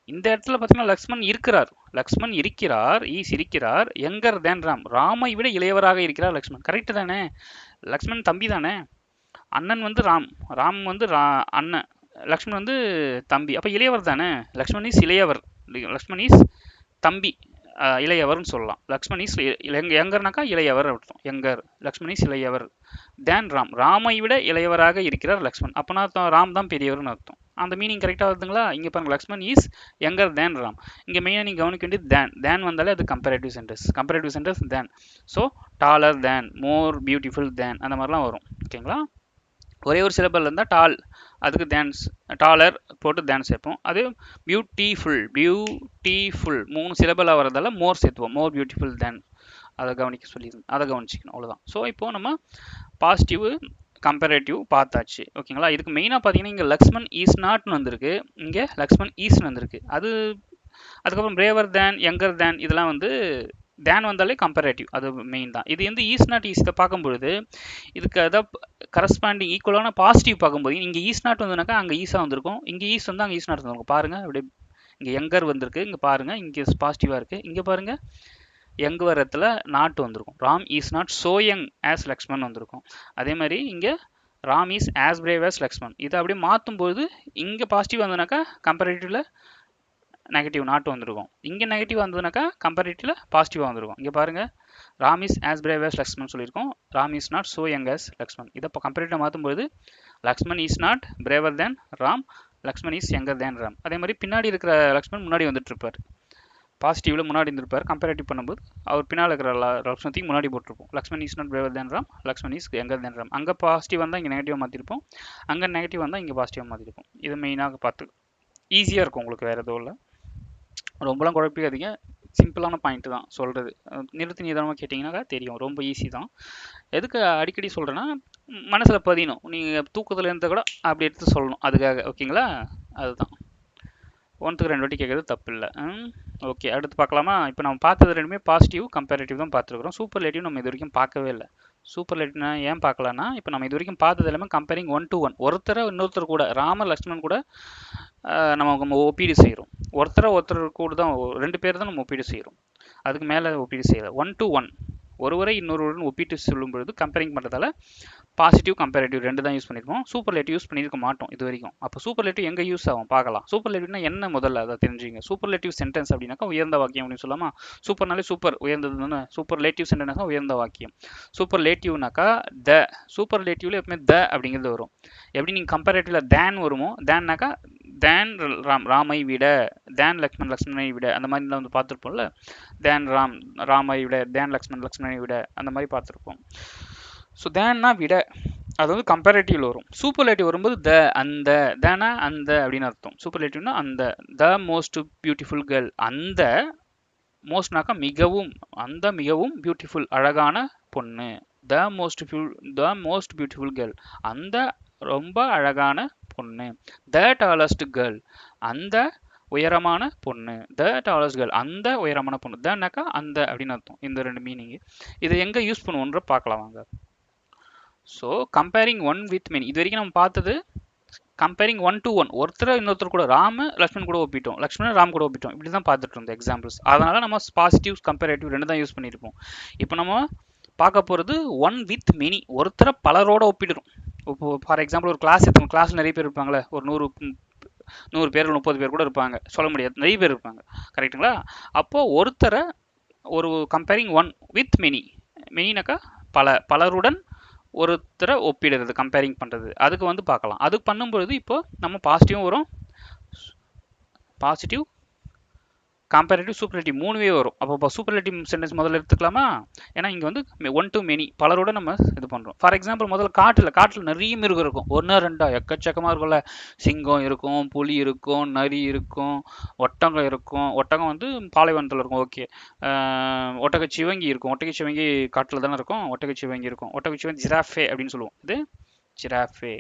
இந்த இடத்துல பார்த்தீங்கன்னா லக்ஷ்மண் இருக்கிறார், லக்ஷ்மண் இருக்கிறார், ஈஸ் இருக்கிறார், யங்கர் தேன் ராம், ராமை விட இளையவராக இருக்கிறார் லக்ஷ்மண். கரெக்டு தானே, லக்ஷ்மண் தம்பி தானே, அண்ணன் வந்து ராம், ராம் வந்து அண்ணன், லக்ஷ்மண் வந்து தம்பி, அப்போ இளையவர் தானே. லக்ஷ்மண் இஸ் இளையவர், லக்ஷ்மண் இஸ் தம்பி, இளையவர்னு சொல்லலாம். லக்ஷ்மண் இஸ் யங்கர்னாக்கா இளையவர் அர்த்தம், யங்கர், லக்ஷ்மண் இஸ் இளையவர் தேன் ராம், ராமை விட இளையவராக இருக்கிறார் லக்ஷ்மண். அப்போனா ராம் தான் பெரியவர்னு அர்த்தம். அந்த மீனிங் கரெக்டாக வருதுங்களா? இங்கே பாருங்க, Lakshman is younger than Ram. இங்கே மெயினாக நீங்கள் கவனிக்க வேண்டியது தேன், தேன் வந்தாலே அது comparative sentence, comparative sentence than. So taller than, more beautiful than, அந்த மாதிரிலாம் வரும். ஓகேங்களா? ஒரே ஒரு சிலபல் இருந்தால் டால், அதுக்கு தேன்ஸ், டாலர் போட்டு தேன் சேர்ப்போம். அது பியூட்டிஃபுல், பியூட்டிஃபுல் மூணு சிலபலாக வரதால மோர் சேர்த்துவோம், மோர் பியூட்டிஃபுல் தேன். அதை கவனிக்க சொல்லியிருந்தேன், அதை கவனிச்சிக்கணும், அவ்வளோதான். ஸோ இப்போது நம்ம பாசிட்டிவ் கம்பேரேட்டிவ் பார்த்தாச்சு. ஓகேங்களா? இதுக்கு மெயினாக பார்த்தீங்கன்னா இங்கே லக்ஷ்மண் ஈஸ் நாட்னு வந்திருக்கு, இங்கே லக்ஷ்மண் ஈஸ்னு வந்திருக்கு. அதுக்கப்புறம் பிரேவர் தேன், யங்கர் தேன், இதெல்லாம் வந்து தேன் வந்தாலே கம்பேரேட்டிவ், அது மெயின் தான். இது வந்து ஈஸ் நாட் ஈஸ் பார்க்கும்பொழுது இதுக்கு அதாவது கரஸ்பாண்டிங் ஈக்குவலான பாசிட்டிவ் பார்க்கும்போது இங்கே ஈஸ் நாட் வந்ததுனாக்கா அங்கே ஈஸாக வந்திருக்கும், இங்கே ஈஸ் வந்து அங்கே ஈஸ் நாட் வந்திருக்கும். பாருங்கள், இப்படி இங்கே யங்கர் வந்திருக்கு, இங்கே பாருங்கள் இங்கே பாசிட்டிவாக இருக்குது, இங்கே பாருங்கள் யங் வரத்தில் நாட் வந்திருக்கும். Ram is not so young as Lakshman வந்திருக்கும். அதே மாதிரி இங்கே Ram is as brave as Lakshman. இதை அப்படியே மாற்றும்போது இங்கே பாசிட்டிவ் வந்ததுனாக்கா கம்பேரேட்டிவில் நெகட்டிவ் நாட் வந்திருக்கும். இங்கே நெகட்டிவ் வந்ததுனாக்கா கம்பேரிட்டிவ்ல பாசிட்டிவாக வந்திருக்கும். இங்கே பாருங்கள், Ram is as brave as Lakshman சொல்லியிருக்கோம். Ram is not so young as Lakshman. இதை இப்போ கம்பேரிட்டிவ் மாற்றும்போது Lakshman is not braver than Ram, Lakshman is younger than Ram. அதே மாதிரி பின்னாடி இருக்கிற லக்ஷ்மன் முன்னாடி வந்துட்டு இருப்பார், பாசிட்டிவ்ல முன்னாடி இருந்திருப்பார். கம்பேரிட்டிவ் பண்ணும்போது அவர் பின்னால் இருக்கிற லக்ஷ்மணத்துக்கு முன்னாடி போட்டிருப்போம். Lakshman is not braver than Ram, Lakshman is younger than Ram. அங்கே பாசிட்டிவ் வந்தால் இங்கே நெகட்டிவ் மாற்றிருப்போம், அங்கே நெகட்டிவ் வந்தால் இங்கே பாசிட்டிவ் மாற்றிருப்போம். இது மெயினாக பார்த்து ஈஸியாக இருக்கும் உங்களுக்கு, வேறு எதுவும் இல்லை. ரொம்பலாம் குழப்பிக்காதீங்க, சிம்பிளான பாயிண்ட் தான் சொல்கிறது. நிறுத்தி நிதானமாக கேட்டிங்கனாக்கா தெரியும், ரொம்ப ஈஸி தான். எதுக்கு அடிக்கடி சொல்கிறேன்னா மனசில் பதியணும். நீங்கள் தூக்கத்தில் இருந்தால் கூட அப்படி எடுத்து சொல்லணும், அதுக்காக. ஓகேங்களா? அதுதான். 1க்கு 2 வாட்டி கேட்குறது தப்பு இல்லை. ஓகே, அடுத்து பார்க்கலாமா? இப்போ நம்ம பார்த்தது ரெண்டுமே பாசிட்டிவ் கம்பேரிட்டிவ் தான் பார்த்துருக்குறோம். சூப்பர்லேட்டிவ் நம்ம இது வரைக்கும் பார்க்கவே இல்லை. சூப்பர்லேட்டிவ்னா ஏன் பார்க்கலன்னா, இப்போ நம்ம இது வரைக்கும் பார்த்தது எல்லாமே கம்பேரிங் 1 to 1, ஒருத்தரை இன்னொருத்தர் கூட, ராம லக்ஷ்மணன் கூட நம்ம ஒப்பீடு செய்கிறோம். ஒருத்தர் கூட தான், 2 பேர் தான் நம்ம ஒப்பீடு செய்கிறோம், அதுக்கு மேலே ஒப்பீடு செய்யலை. 1 to 1, ஒருவரை இன்னொருவருடன் ஒப்பிட்டு சொல்லும் பொழுது கம்பேரிங் பண்ணுறதால பாசிட்டிவ் கம்பேரிட்டிவ் 2 தான் யூஸ் பண்ணியிருக்கோம். சூப்பர்லேட்டிவ் யூஸ் பண்ணியிருக்க மாட்டோம் இது வரைக்கும். அப்போ சூப்பர்லேட்டிவ் எங்கே யூஸ் ஆகும் பார்க்கலாம். சூப்பர்லேட்டிவ்னா என்ன முதல்ல அதை தெரிஞ்சுங்க. சூப்பர்லேட்டிவ் சென்டென்ஸ் அப்படின்னாக்கா உயர்ந்த வாக்கியம் அப்படின்னு சொல்லாமா? சூப்பர்னாலே சூப்பர், உயர்ந்ததுன்னு. சூப்பர்லேட்டிவ் சென்டென்ஸ்னா உயர்ந்த வாக்கியம். சூப்பர்லேட்டிவ்னாக்கா த, சூப்பர்லேட்டிவ்ல எப்பவுமே த அப்படிங்கிறது வரும். எப்படி நீங்கள் கம்பேரிட்டிவ்ல தேன் வருமோ, தேன்னாக்கா தேன் ராமை விட, தேன் லக்ஷ்மணனை விட, அந்த மாதிரிலாம் வந்து பார்த்துருப்போம்ல. தேன் ராமை விட, தேன் லக்ஷ்மணனை விட, அந்த மாதிரி பார்த்துருப்போம். ஸோ தேன்னா விட, அது வந்து கம்பேரிட்டிவ்ல வரும். சூப்பர்லேட்டிவ் வரும்போது த, அந்த, தேனா அந்த அப்படின்னு அர்த்தம். சூப்பர்லேட்டிவ்னா அந்த. த மோஸ்ட் பியூட்டிஃபுல் கேர்ள், அந்த மோஸ்ட்னாக்கா மிகவும், அந்த மிகவும் பியூட்டிஃபுல் அழகான பொண்ணு. த மோஸ்ட் பியூட்டிஃபுல் கேர்ள், அந்த ரொம்ப அழகான பொண்ணு. த டாலஸ்ட் கேர்ள், அந்த உயரமான பொண்ணு. த டாலஸ்ட் கேர்ள், அந்த உயரமான பொண்ணு. தனாக்கா அந்த அப்படின்னு அர்த்தம். இந்த 2 மீனிங். இதை எங்கே யூஸ் பண்ணுவோன்ற பார்க்கலாம் வாங்க. ஸோ கம்பேரிங் 1 with many, இது வரைக்கும் நம்ம பார்த்தது கம்பேரிங் 1 to 1, ஒருத்தர் இன்னொருத்தர் கூட, ராம லக்ஷ்மண் கூட ஒப்பிட்டோம், லக்ஷ்மணன் ராம் கூட ஒப்பிட்டோம், இப்படி தான் பார்த்துட்டு இருந்தோம் எக்ஸாம்பிள்ஸ். அதனால நம்ம பாசிட்டிவ் கம்பேரிட்டிவ் 2 தான் யூஸ் பண்ணியிருப்போம். இப்போ நம்ம பார்க்க போகிறது 1 with many, ஒருத்தரை பலரோட ஒப்பிடுறோம். இப்போ ஃபார் எக்ஸாம்பிள் ஒரு கிளாஸ் எடுத்தோம், கிளாஸில் நிறைய பேர் இருப்பாங்களே, ஒரு 100 பேர் 30 பேர் கூட இருப்பாங்க, சொல்ல முடியாது, நிறைய பேர் இருப்பாங்க, கரெக்டுங்களா? அப்போது ஒருத்தரை ஒரு கம்பேரிங் 1 with many, மெனினாக்கா பலருடன் ஒருத்தரை ஒப்பிடுறது, கம்பேரிங் பண்ணுறது, அதுக்கு வந்து பார்க்கலாம். அதுக்கு பண்ணும்பொழுது இப்போ நம்ம பாசிட்டிவும் வரும், பாசிட்டிவ் கம்பேரிட்டிவ் சூப்பர்லேட்டிவ் 3வே வரும். அப்போ சூப்பர்லேட்டிவ் சென்டென்ஸ் முதல்ல எடுத்துக்கலாமா? ஏன்னா இங்கே வந்து 1 to many, பலரோட நம்ம இது பண்ணுறோம். ஃபார் எக்ஸாம்பிள் முதல்ல காட்டில் நிறைய மிருகம் இருக்கும், 1 2 எக்கச்சக்கமாக இருக்கும்ல. சிங்கம் இருக்கும், புலி இருக்கும், நரி இருக்கும், ஒட்டகம் இருக்கும். ஒட்டகம் வந்து பாலைவனத்தில் இருக்கும், ஓகே. ஒட்டகச்சிவங்கி இருக்கும், ஒட்டகச்சிவங்கி காட்டில் தானே இருக்கும், ஒட்டகச்சிவங்கி இருக்கும். ஒட்டகச்சிவங்கி ஜிராஃபே அப்படின்னு சொல்லுவோம், இது ஜிராஃபே.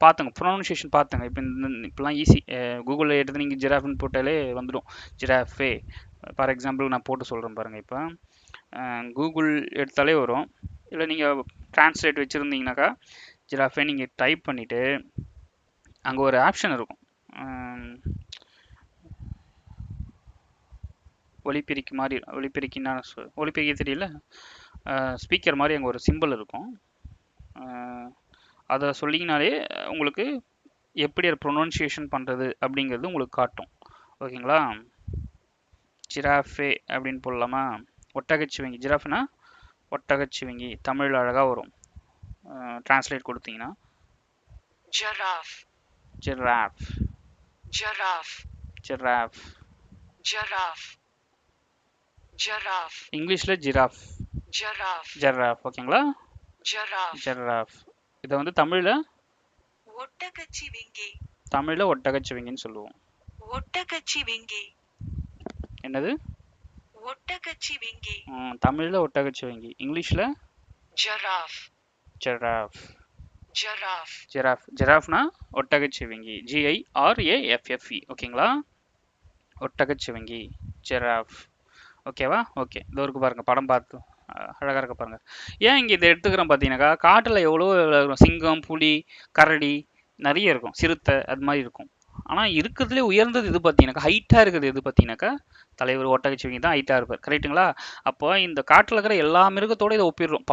பார்த்துங்க, ப்ரொனவுன்சியேஷன் பார்த்துங்க. இப்போ இப்போலாம் ஈஸி, கூகுளில் எடுத்து நீங்கள் ஜிராஃப்னு போட்டாலே வந்துடும், ஜிராஃபே. ஃபார் எக்ஸாம்பிள் நான் போட்டு சொல்கிறேன் பாருங்கள். இப்போ கூகுள் எடுத்தாலே வரும், இல்லை நீங்கள் ட்ரான்ஸ்லேட் வச்சுருந்தீங்கனாக்கா ஜிராஃபே நீங்கள் டைப் பண்ணிவிட்டு அங்கே ஒரு ஆப்ஷன் இருக்கும், ஒலிபெருக்கி மாதிரி, ஒலிபெருக்கி தெரியல, ஸ்பீக்கர் மாதிரி அங்கே ஒரு சிம்பிள் இருக்கும். அதை சொல்லிங்கனாலே உங்களுக்கு எப்படி அதை ப்ரொனவுன்சியேஷன் பண்ணுறது அப்படிங்கிறது உங்களுக்கு காட்டும், ஓகேங்களா? ஜிராஃபே அப்படின்னு போடலாமா? ஒட்டகச்சிவங்கி, ஜிராஃப்னா ஒட்டகச்சிவங்கி, தமிழ் அழகாக வரும். டிரான்ஸ்லேட் கொடுத்தீங்கன்னா giraffe, giraffe, giraffe, giraffe, giraffe, giraffe. இங்கிலீஷில் ஜிராஃப், ஜிராஃப், ஜிராஃப், ஓகேங்களா? Giraffe, giraffe. இதை வந்து தமிழில் ஒட்டகச்சிவிங்கி, தமிழில் ஒட்டகச்சிவிங்கின்னு சொல்லுவோம். ஒட்டகச்சிவிங்கி என்னது? ஒட்டகச்சிவிங்கி. தமிழில் ஒட்டகச்சிவிங்கி, இங்கிலீஷில் ஜிராஃப், ஜிராஃப், ஜிராஃப், ஜிராஃப். ஜிராஃப்னா ஒட்டகச்சிவிங்கி, GIRAFFE, ஓகேங்களா? ஒட்டகச்சிவிங்கி, ஜிராஃப், ஓகேவா? ஓகே, இதோ இருக்கு பாருங்கள், படம் பார்த்து அழகாக இருக்க பாருங்கள். ஏன் இங்கே இதை எடுத்துக்கிறோம் பார்த்தீங்கன்னாக்கா, காட்டில் எவ்வளோ சிங்கம், புலி, கரடி நிறைய இருக்கும், சிறுத்தை அது மாதிரி இருக்கும். ஆனால் இருக்கிறதுலே உயர்ந்தது எது பார்த்தீங்கன்னாக்கா, ஹைட்டாக இருக்கிறது எது பார்த்தீங்கன்னாக்கா, தலைவர் ஒட்டகச்சிவிங்கி தான் ஹைட்டாக இருப்பார், கரெக்டுங்களா? அப்போ இந்த காட்டில் இருக்கிற எல்லா மிருகத்தோடு இதை ஒப்பிடுறோம்,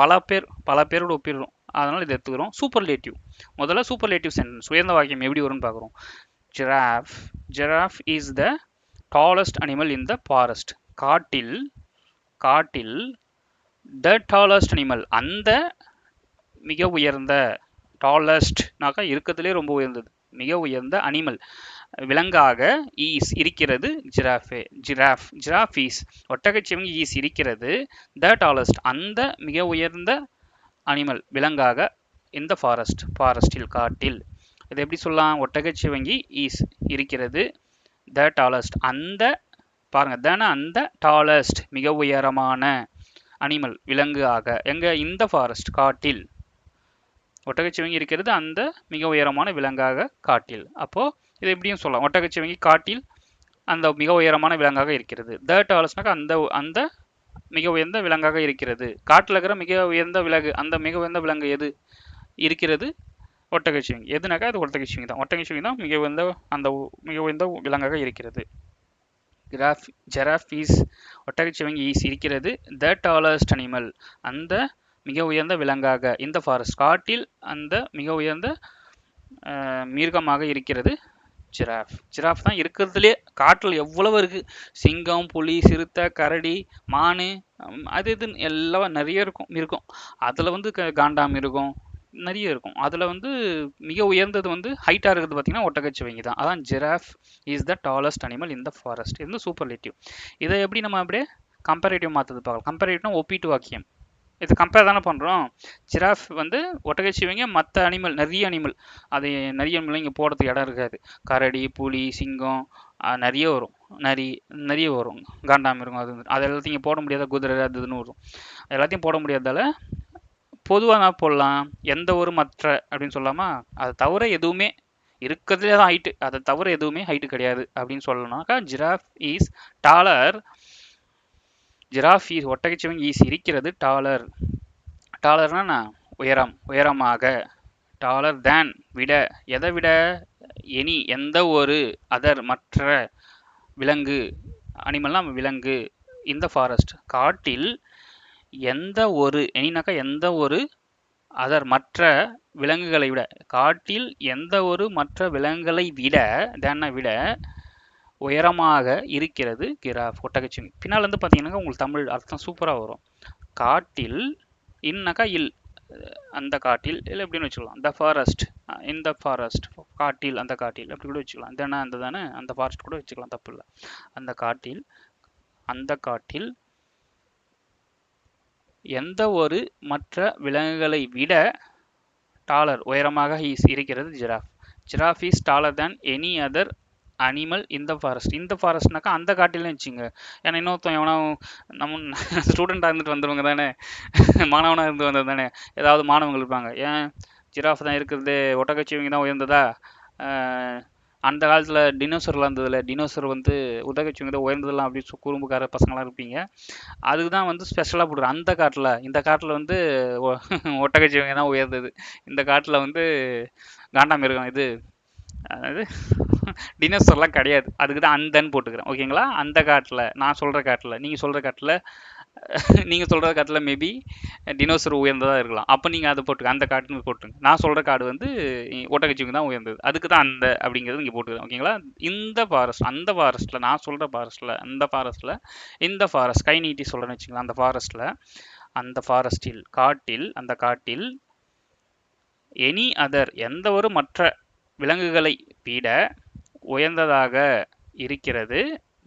பல பேரோட ஒப்பிடுறோம், அதனால் இதை எடுத்துக்கிறோம். சூப்பர்லேட்டிவ், முதல்ல சூப்பர்லேட்டிவ் சென்டென்ஸ் உயர்ந்த வாக்கியம் எப்படி வரும்னு பார்க்குறோம். giraffe. Giraffe is the tallest animal in the forest. காட்டில் காட்டில் the tallest animal, அந்த மிக உயர்ந்த, டாலஸ்ட்னாக்கா இருக்கிறதுலே ரொம்ப உயர்ந்தது, மிக உயர்ந்த அனிமல், விலங்காக ஈஸ் இருக்கிறது ஜிராஃபே. ஜிராஃப் ஈஸ், ஒட்டகச்சிவிங்கி ஈஸ் இருக்கிறது, த டாலஸ்ட் அந்த மிக உயர்ந்த அனிமல் விலங்காக, இந்த ஃபாரஸ்டில் காட்டில். இதை எப்படி சொல்லலாம்? ஒட்டகச்சிவிங்கி ஈஸ் இருக்கிறது, த டாலஸ்ட் அந்த, பாருங்க தானே, அந்த டாலஸ்ட் மிக உயரமான அனிமல் விலங்காக, எங்க? இந்த ஃபாரஸ்ட் காட்டில். ஒட்டகச்சிவிங்கி இருக்கிறது அந்த மிக உயரமான விலங்காக காட்டில். அப்போ இதை எப்படியும் சொல்லலாம், ஒட்டகச்சிவிங்கி காட்டில் அந்த மிக உயரமான விலங்காக இருக்கிறது. த டாலஸ்ட்னாக்கா அந்த அந்த மிக உயர்ந்த விலங்காக இருக்கிறது. காட்டில் இருக்கிற மிக உயர்ந்த விலங்கு, அந்த மிக உயர்ந்த விலங்கு எது இருக்கிறது? ஒட்டகச்சிவிங்கி. எதுனாக்கா அது ஒட்டகச்சிவிங்கி தான். ஒட்டகச்சிவிங்கி தான் மிக உயர்ந்த, அந்த மிக உயர்ந்த விலங்காக இருக்கிறது. ஜிராஃப் ஈஸ், ஒட்டகச்சிவிங்கி ஈஸ் இருக்கிறது, த டாலஸ்ட் அனிமல் அந்த மிக உயர்ந்த விலங்காக, இந்த ஃபாரஸ்ட் காட்டில் அந்த மிக உயர்ந்த மிருகமாக இருக்கிறது ஜிராஃப் தான் இருக்கிறதுலே. காட்டில் எவ்வளவு இருக்கு, சிங்கம், புலி, சிறுத்தை, கரடி, மானு, அது இதுன்னு எல்லாம் நிறைய இருக்கும். அதில் வந்து காண்டாமிருகம் நிறைய இருக்கும். அதில் வந்து மிக உயர்ந்தது வந்து ஹைட்டாக இருக்கிறது பார்த்தீங்கன்னா ஒட்டகச்சிவிங்கி தான். அதான் giraffe is the tallest animal in the forest. இது சூப்பர்லேட்டிவ். இதை எப்படி நம்ம அப்படியே கம்பேரேட்டிவ் மாற்றுறது பார்க்கலாம். கம்பேரேட்டிவ்னா ஒப்பீட்டு வாக்கியம். இது கம்பேர் தானே பண்ணுறோம். ஜிராஃப் வந்து ஒட்டகச்சிவிங்கி மற்ற அனிமல், நிறைய அனிமல், அது நிறைய அனிமல் இங்கே போடுறதுக்கு இடம் இருக்காது. கரடி, புலி, சிங்கம் நிறைய வரும், நிறைய வரும், காண்டாமிருகம், அது எல்லாத்தையும் இங்கே போட முடியாத, குதிரை அது இதுன்னு வரும், எல்லாத்தையும் போட முடியாதால பொதுவாக நான் போடலாம், எந்த ஒரு மற்ற அப்படின்னு சொல்லாமா, அதை தவிர எதுவுமே இருக்கிறதுலே தான் ஹைட்டு, அதை தவிர எதுவுமே ஹைட்டு கிடையாது அப்படின்னு சொல்லணும்னாக்கா giraffe is taller. Giraffe is, ஒட்டகச்சிவிங்கி ஈஸ் இருக்கிறது, டாலர். டாலர்னா உயரமாக, டாலர் தேன் விட, எதை விட? எனி எந்த ஒரு, அதர் மற்ற, விலங்கு அனிமல்னா விலங்கு, இந்த ஃபாரஸ்ட் காட்டில் எந்த ஒரு, எனினாக்கா எந்த ஒரு, அதர் மற்ற விலங்குகளை விட, காட்டில் எந்த ஒரு மற்ற விலங்குகளை விட, தேனை விட உயரமாக இருக்கிறது கிராஃப், ஒட்டகச்சிவிங்கி. பின்னால் வந்து பார்த்தீங்கன்னா உங்களுக்கு தமிழ் அர்த்தம் சூப்பராக வரும். காட்டில், இன்னாக்கா இல், அந்த காட்டில், இல்லை எப்படின்னு வச்சுக்கலாம், த ஃபாரஸ்ட், இந்த ஃபாரஸ்ட், காட்டில், அந்த காட்டில் அப்படி கூட வச்சுக்கலாம். தானே அந்த தானே அந்த ஃபாரஸ்ட் கூட வச்சுக்கலாம், தப்பு இல்லை. அந்த காட்டில் எந்த ஒரு மற்ற விலங்குகளை விட டாலர் உயரமாக இருக்கிறது giraffe. Giraffe is taller than any other animal இந்த ஃபாரஸ்ட். இந்த ஃபாரஸ்ட்னாக்கா அந்த காட்டில்னு வச்சுங்க. ஏன்னா இன்னொருத்தன் எவனா நம்ம ஸ்டூடெண்டாக இருந்துட்டு வந்துடுவாங்க தானே, மாணவனாக இருந்து வந்தது தானே, ஏதாவது மாணவர்கள் இருப்பாங்க, ஏன் ஜிராஃப் தான் இருக்கிறது, ஒட்டகச்சிவிங்கி தான் உயர்ந்ததா, அந்த காலத்தில் டினோசர்லாம் இருந்ததில்ல, டினோசர் வந்து ஒட்டகச்சிவிங்கி தான் உயர்ந்ததெல்லாம் அப்படி குறும்புக்கார பசங்களாம் இருப்பீங்க. அதுக்கு தான் வந்து ஸ்பெஷலாக போடுறேன். அந்த காட்டில், இந்த காட்டில் வந்து ஒட்டகச்சிவிங்கி தான் உயர்ந்தது, இந்த காட்டில் வந்து காண்டாமிருகம் இது, அதாவது டினோசர்லாம் கிடையாது, அதுக்கு தான் அந்தன்னு போட்டுக்கிறேன். ஓகேங்களா? அந்த காட்டில், நான் சொல்கிற காட்டில், நீங்கள் சொல்கிற காட்டில், நீங்கள் சொல்கிற காட்டில் மேபி டினோசர் உயர்ந்ததாக இருக்கலாம். அப்போ நீங்கள் அதை போட்டுக்க, அந்த காட்டுன்னு போட்டுங்க. நான் சொல்கிற காடு வந்து ஒட்டகச்சிவிங்கி தான் உயர்ந்தது, அதுக்கு தான் அந்த அப்படிங்கிறது இங்கே போட்டுக்கிறேன். ஓகேங்களா? இந்த ஃபாரஸ்ட், அந்த ஃபாரஸ்ட்டில், நான் சொல்கிற ஃபாரஸ்ட்டில், அந்த ஃபாரஸ்ட்டில், இந்த ஃபாரஸ்ட் கை நீட்டி சொல்கிறேன்னு வச்சுக்கலாம், அந்த ஃபாரஸ்ட்டில், அந்த ஃபாரஸ்ட்டில், காட்டில், அந்த காட்டில் எனி அதர் எந்த ஒரு மற்ற விலங்குகளை விட உயர்ந்ததாக இருக்கிறது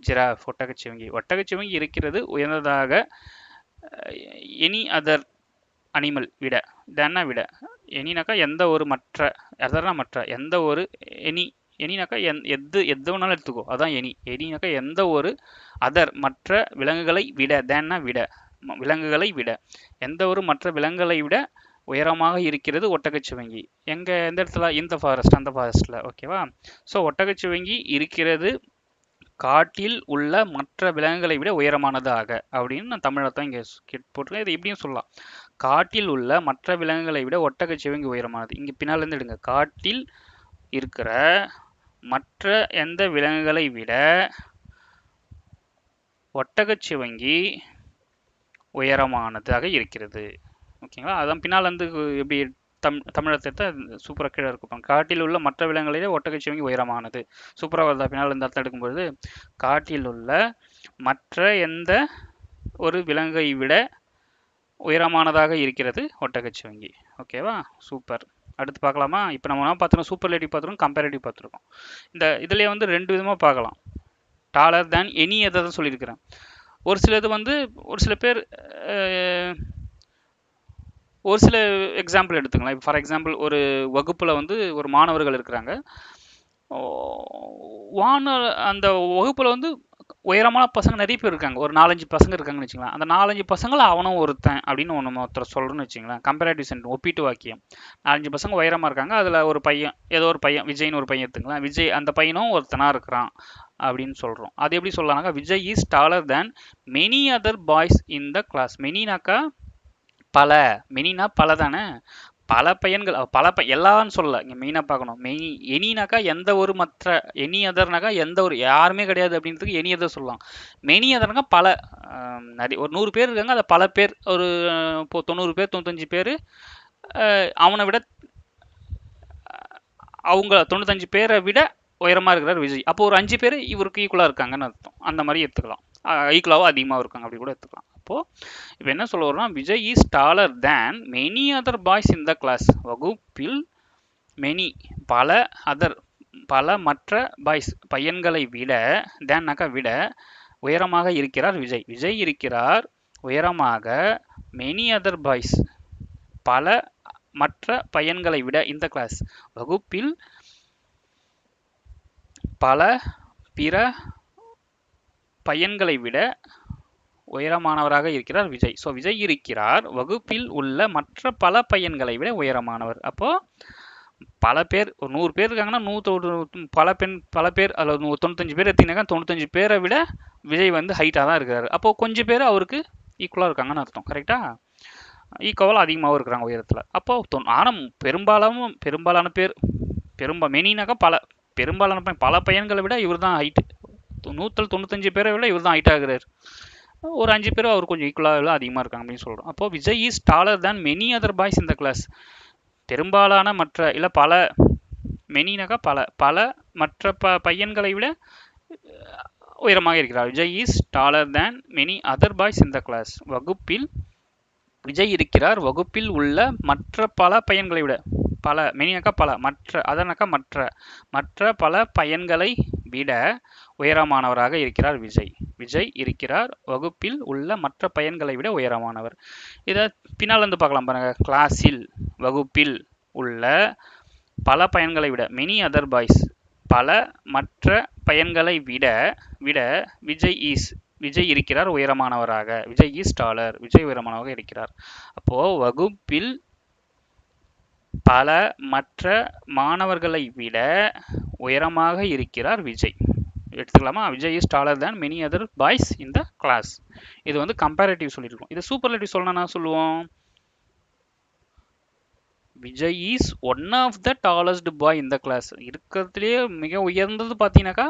ஜிராஃப், ஒட்டகச்சிவிங்கி. ஒட்டகச்சிவிங்கி இருக்கிறது உயர்ந்ததாக எனி அதர் அனிமல் விட, தென்னை விட, எனினாக்கா எந்த ஒரு மற்ற, அதர்னா மற்ற, எந்த ஒரு, எனினாக்கா எது வேணாலும் எடுத்துக்கோ, அதான் எனினாக்கா எந்த ஒரு அதர் மற்ற விலங்குகளை விட, தேன்னா விட, விலங்குகளை விட, எந்த ஒரு மற்ற விலங்குகளை விட உயரமாக இருக்கிறது ஒட்டகச்சிவிங்கி. எந்த இடத்துல? இந்த ஃபாரஸ்ட், அந்த ஃபாரஸ்ட்டில். ஓகேவா? ஸோ ஒட்டகச்சிவிங்கி இருக்கிறது காட்டில் உள்ள மற்ற விலங்குகளை விட உயரமானதாக அப்படின்னு நான் தமிழை தான் இங்கே போட்டிருக்கேன். இதை இப்படியும் சொல்லலாம், காட்டில் உள்ள மற்ற விலங்குகளை விட ஒட்டகச்சிவிங்கி உயரமானது. இங்கே பின்னால் இருந்து எடுங்க, காட்டில் இருக்கிற மற்ற எந்த விலங்குகளை விட ஒட்டகச்சிவிங்கி உயரமானதாக இருக்கிறது. ஓகேங்களா? அதான் பின்னால் வந்து எப்படி தமிழத்தை சூப்பராக கீழே இருக்கும். காட்டில் உள்ள மற்ற விலங்குகளிலே ஒட்டகச்சிவிங்கி உயரமானது. சூப்பராக வருதா? பின்னால் இந்த அர்த்தம் எடுக்கும்பொழுது காட்டில் உள்ள மற்ற எந்த ஒரு விலங்கை விட உயரமானதாக இருக்கிறது ஒட்டகச்சிவிங்கி. ஓகேவா? சூப்பர். அடுத்து பார்க்கலாமா? இப்போ நம்ம என்ன பார்த்துருக்கோம்? சூப்பர்லேட்டிவ் பார்த்துருக்கோம், கம்பேரேட்டிவ் பார்த்துருக்கோம். இதுலேயே வந்து ரெண்டு விதமாக பார்க்கலாம். டாலர் தேன் எனி எதை சொல்லியிருக்கிறேன். ஒரு சிலது வந்து ஒரு சில பேர் ஒரு சில எக்ஸாம்பிள் எடுத்துக்கலாம். இப்போ ஃபார் எக்ஸாம்பிள் ஒரு வகுப்பில் வந்து ஒரு மாணவர்கள் இருக்கிறாங்க. அந்த வகுப்பில் வந்து உயரமான பசங்க நிறைய பேர் இருக்காங்க. ஒரு 4-5 பசங்க இருக்காங்கன்னு வச்சுக்கலாம். அந்த 4-5 பசங்களை அவனும் ஒருத்தன் அப்படின்னு ஒருத்தர் சொல்கிறோன்னு வச்சுங்களேன். கம்பேரேட்டிவ் சென்டென்ஸ், ஒப்பீட்டு வாக்கியம். 4-5 பசங்க உயரமாக இருக்காங்க. அதில் ஒரு பையன், ஏதோ ஒரு பையன், விஜய்னு ஒரு பையன் எடுத்துக்கலாம். விஜய் அந்த பையனும் ஒருத்தனாக இருக்கிறான் அப்படின்னு சொல்கிறோம். அது எப்படி சொல்லலாம்னாக்கா, Vijay is taller than many other boys in the class. மெனினாக்கா பல, மெனினா பல தானே, பல பையன்கள், எல்லான்னு சொல்லல, இங்கே மெயினாக பார்க்கணும். எனினாக்கா எந்த ஒரு, மற்ற எனி அதர்னாக்கா எந்த ஒரு, யாருமே கிடையாது அப்படின்றதுக்கு எனி அதர் சொல்லலாம். மெனி அதர்னாக்கா பல, நிறைய, ஒரு 100 பேர் இருக்காங்க, அதை பல பேர், ஒரு இப்போ 90 பேர் 95 பேர் அவனை விட, அவங்க 95 பேரை விட உயரமாக இருக்கிறார் விஜய். அப்போ ஒரு 5 பேர் இவருக்கு ஈக்குவலாக இருக்காங்கன்னு அர்த்தம். அந்த மாதிரி எடுத்துக்கலாம். ஈக்குவலாகவும் அதிகமாக இருக்காங்க அப்படி கூட எடுத்துக்கலாம். அப்போது இப்போ என்ன சொல்ல வரோம்னா, Vijay is taller than many other boys in the class. வகுப்பில் மெனி பல, அதர் பல மற்ற பாய்ஸ் பையன்களை விட, தேன்னாக்கா விட, உயரமாக இருக்கிறார் விஜய். விஜய் இருக்கிறார் உயரமாக மெனி அதர் பாய்ஸ் பல மற்ற பையன்களை விட இந்த கிளாஸ் வகுப்பில் பல பிற பையன்களை விட உயரமானவராக இருக்கிறார் விஜய். ஸோ விஜய் இருக்கிறார் வகுப்பில் உள்ள மற்ற பல பையன்களை விட உயரமானவர். அப்போ பல பேர், ஒரு 100 பேர் இருக்காங்கன்னா 100 பல பேர், அதில் 95 பேர் எடுத்தீங்கன்னாக்கா 95 பேரை விட விஜய் வந்து ஹைட்டாக தான் இருக்கிறாரு. அப்போது கொஞ்சம் பேர் அவருக்கு ஈக்குவலாக இருக்காங்கன்னு அர்த்தம். கரெக்டாக? ஈக்குவலாக அதிகமாகவும் இருக்கிறாங்க உயரத்தில். அப்போ ஆனால் பெரும்பாலான பேர், மெனினாக்கா பெரும்பாலான பல பையன்களை விட இவர் தான் ஹைட்டு. 195 பேரை விட இவர் தான் ஹைட் ஆகிறார். ஒரு 5 பேர் அவர் கொஞ்சம் ஈக்குவலாக அதிகமாக இருக்காங்க அப்படின்னு சொல்கிறோம். அப்போ Vijay is taller than many other boys in the class. பெரும்பாலான மற்ற, இல்லை பல, மெனினாக்கா பல மற்ற பையன்களை விட உயரமாக இருக்கிறார். Vijay is taller than many other boys in the class. வகுப்பில் விஜய் இருக்கிறார் வகுப்பில் உள்ள மற்ற பல பையன்களை விட, பல, மெனினாக்கா பல, மற்ற, அதனாக்கா மற்ற பல பையன்களை விட உயரமானவராக இருக்கிறார் விஜய். விஜய் இருக்கிறார் வகுப்பில் உள்ள மற்ற பையன்களை விட உயரமானவர். இதை பின்னால் வந்து பார்க்கலாம் பாருங்க. கிளாஸில், வகுப்பில் உள்ள பல பையன்களை விட, மெனி அதர் பாய்ஸ் பல மற்ற பையன்களை விட விஜய் இருக்கிறார் உயரமானவராக. விஜய் இஸ் டாலர், விஜய் உயரமானவராக இருக்கிறார். அப்போ வகுப்பில் பல மற்ற மாணவர்களை விட உயரமாக இருக்கிறார் விஜய். எடுத்துக்கலாமா? Vijay is taller than many other boys in the class. இது வந்து கம்பேரேட்டிவ் சொல்லியிருக்கோம். இது சூப்பர்லேட்டிவ் சொல்லணும்னா சொல்லுவோம், Vijay is one of the tallest boy இந்த கிளாஸ். இருக்கிறதுலேயே மிக உயர்ந்தது பார்த்தீங்கன்னாக்கா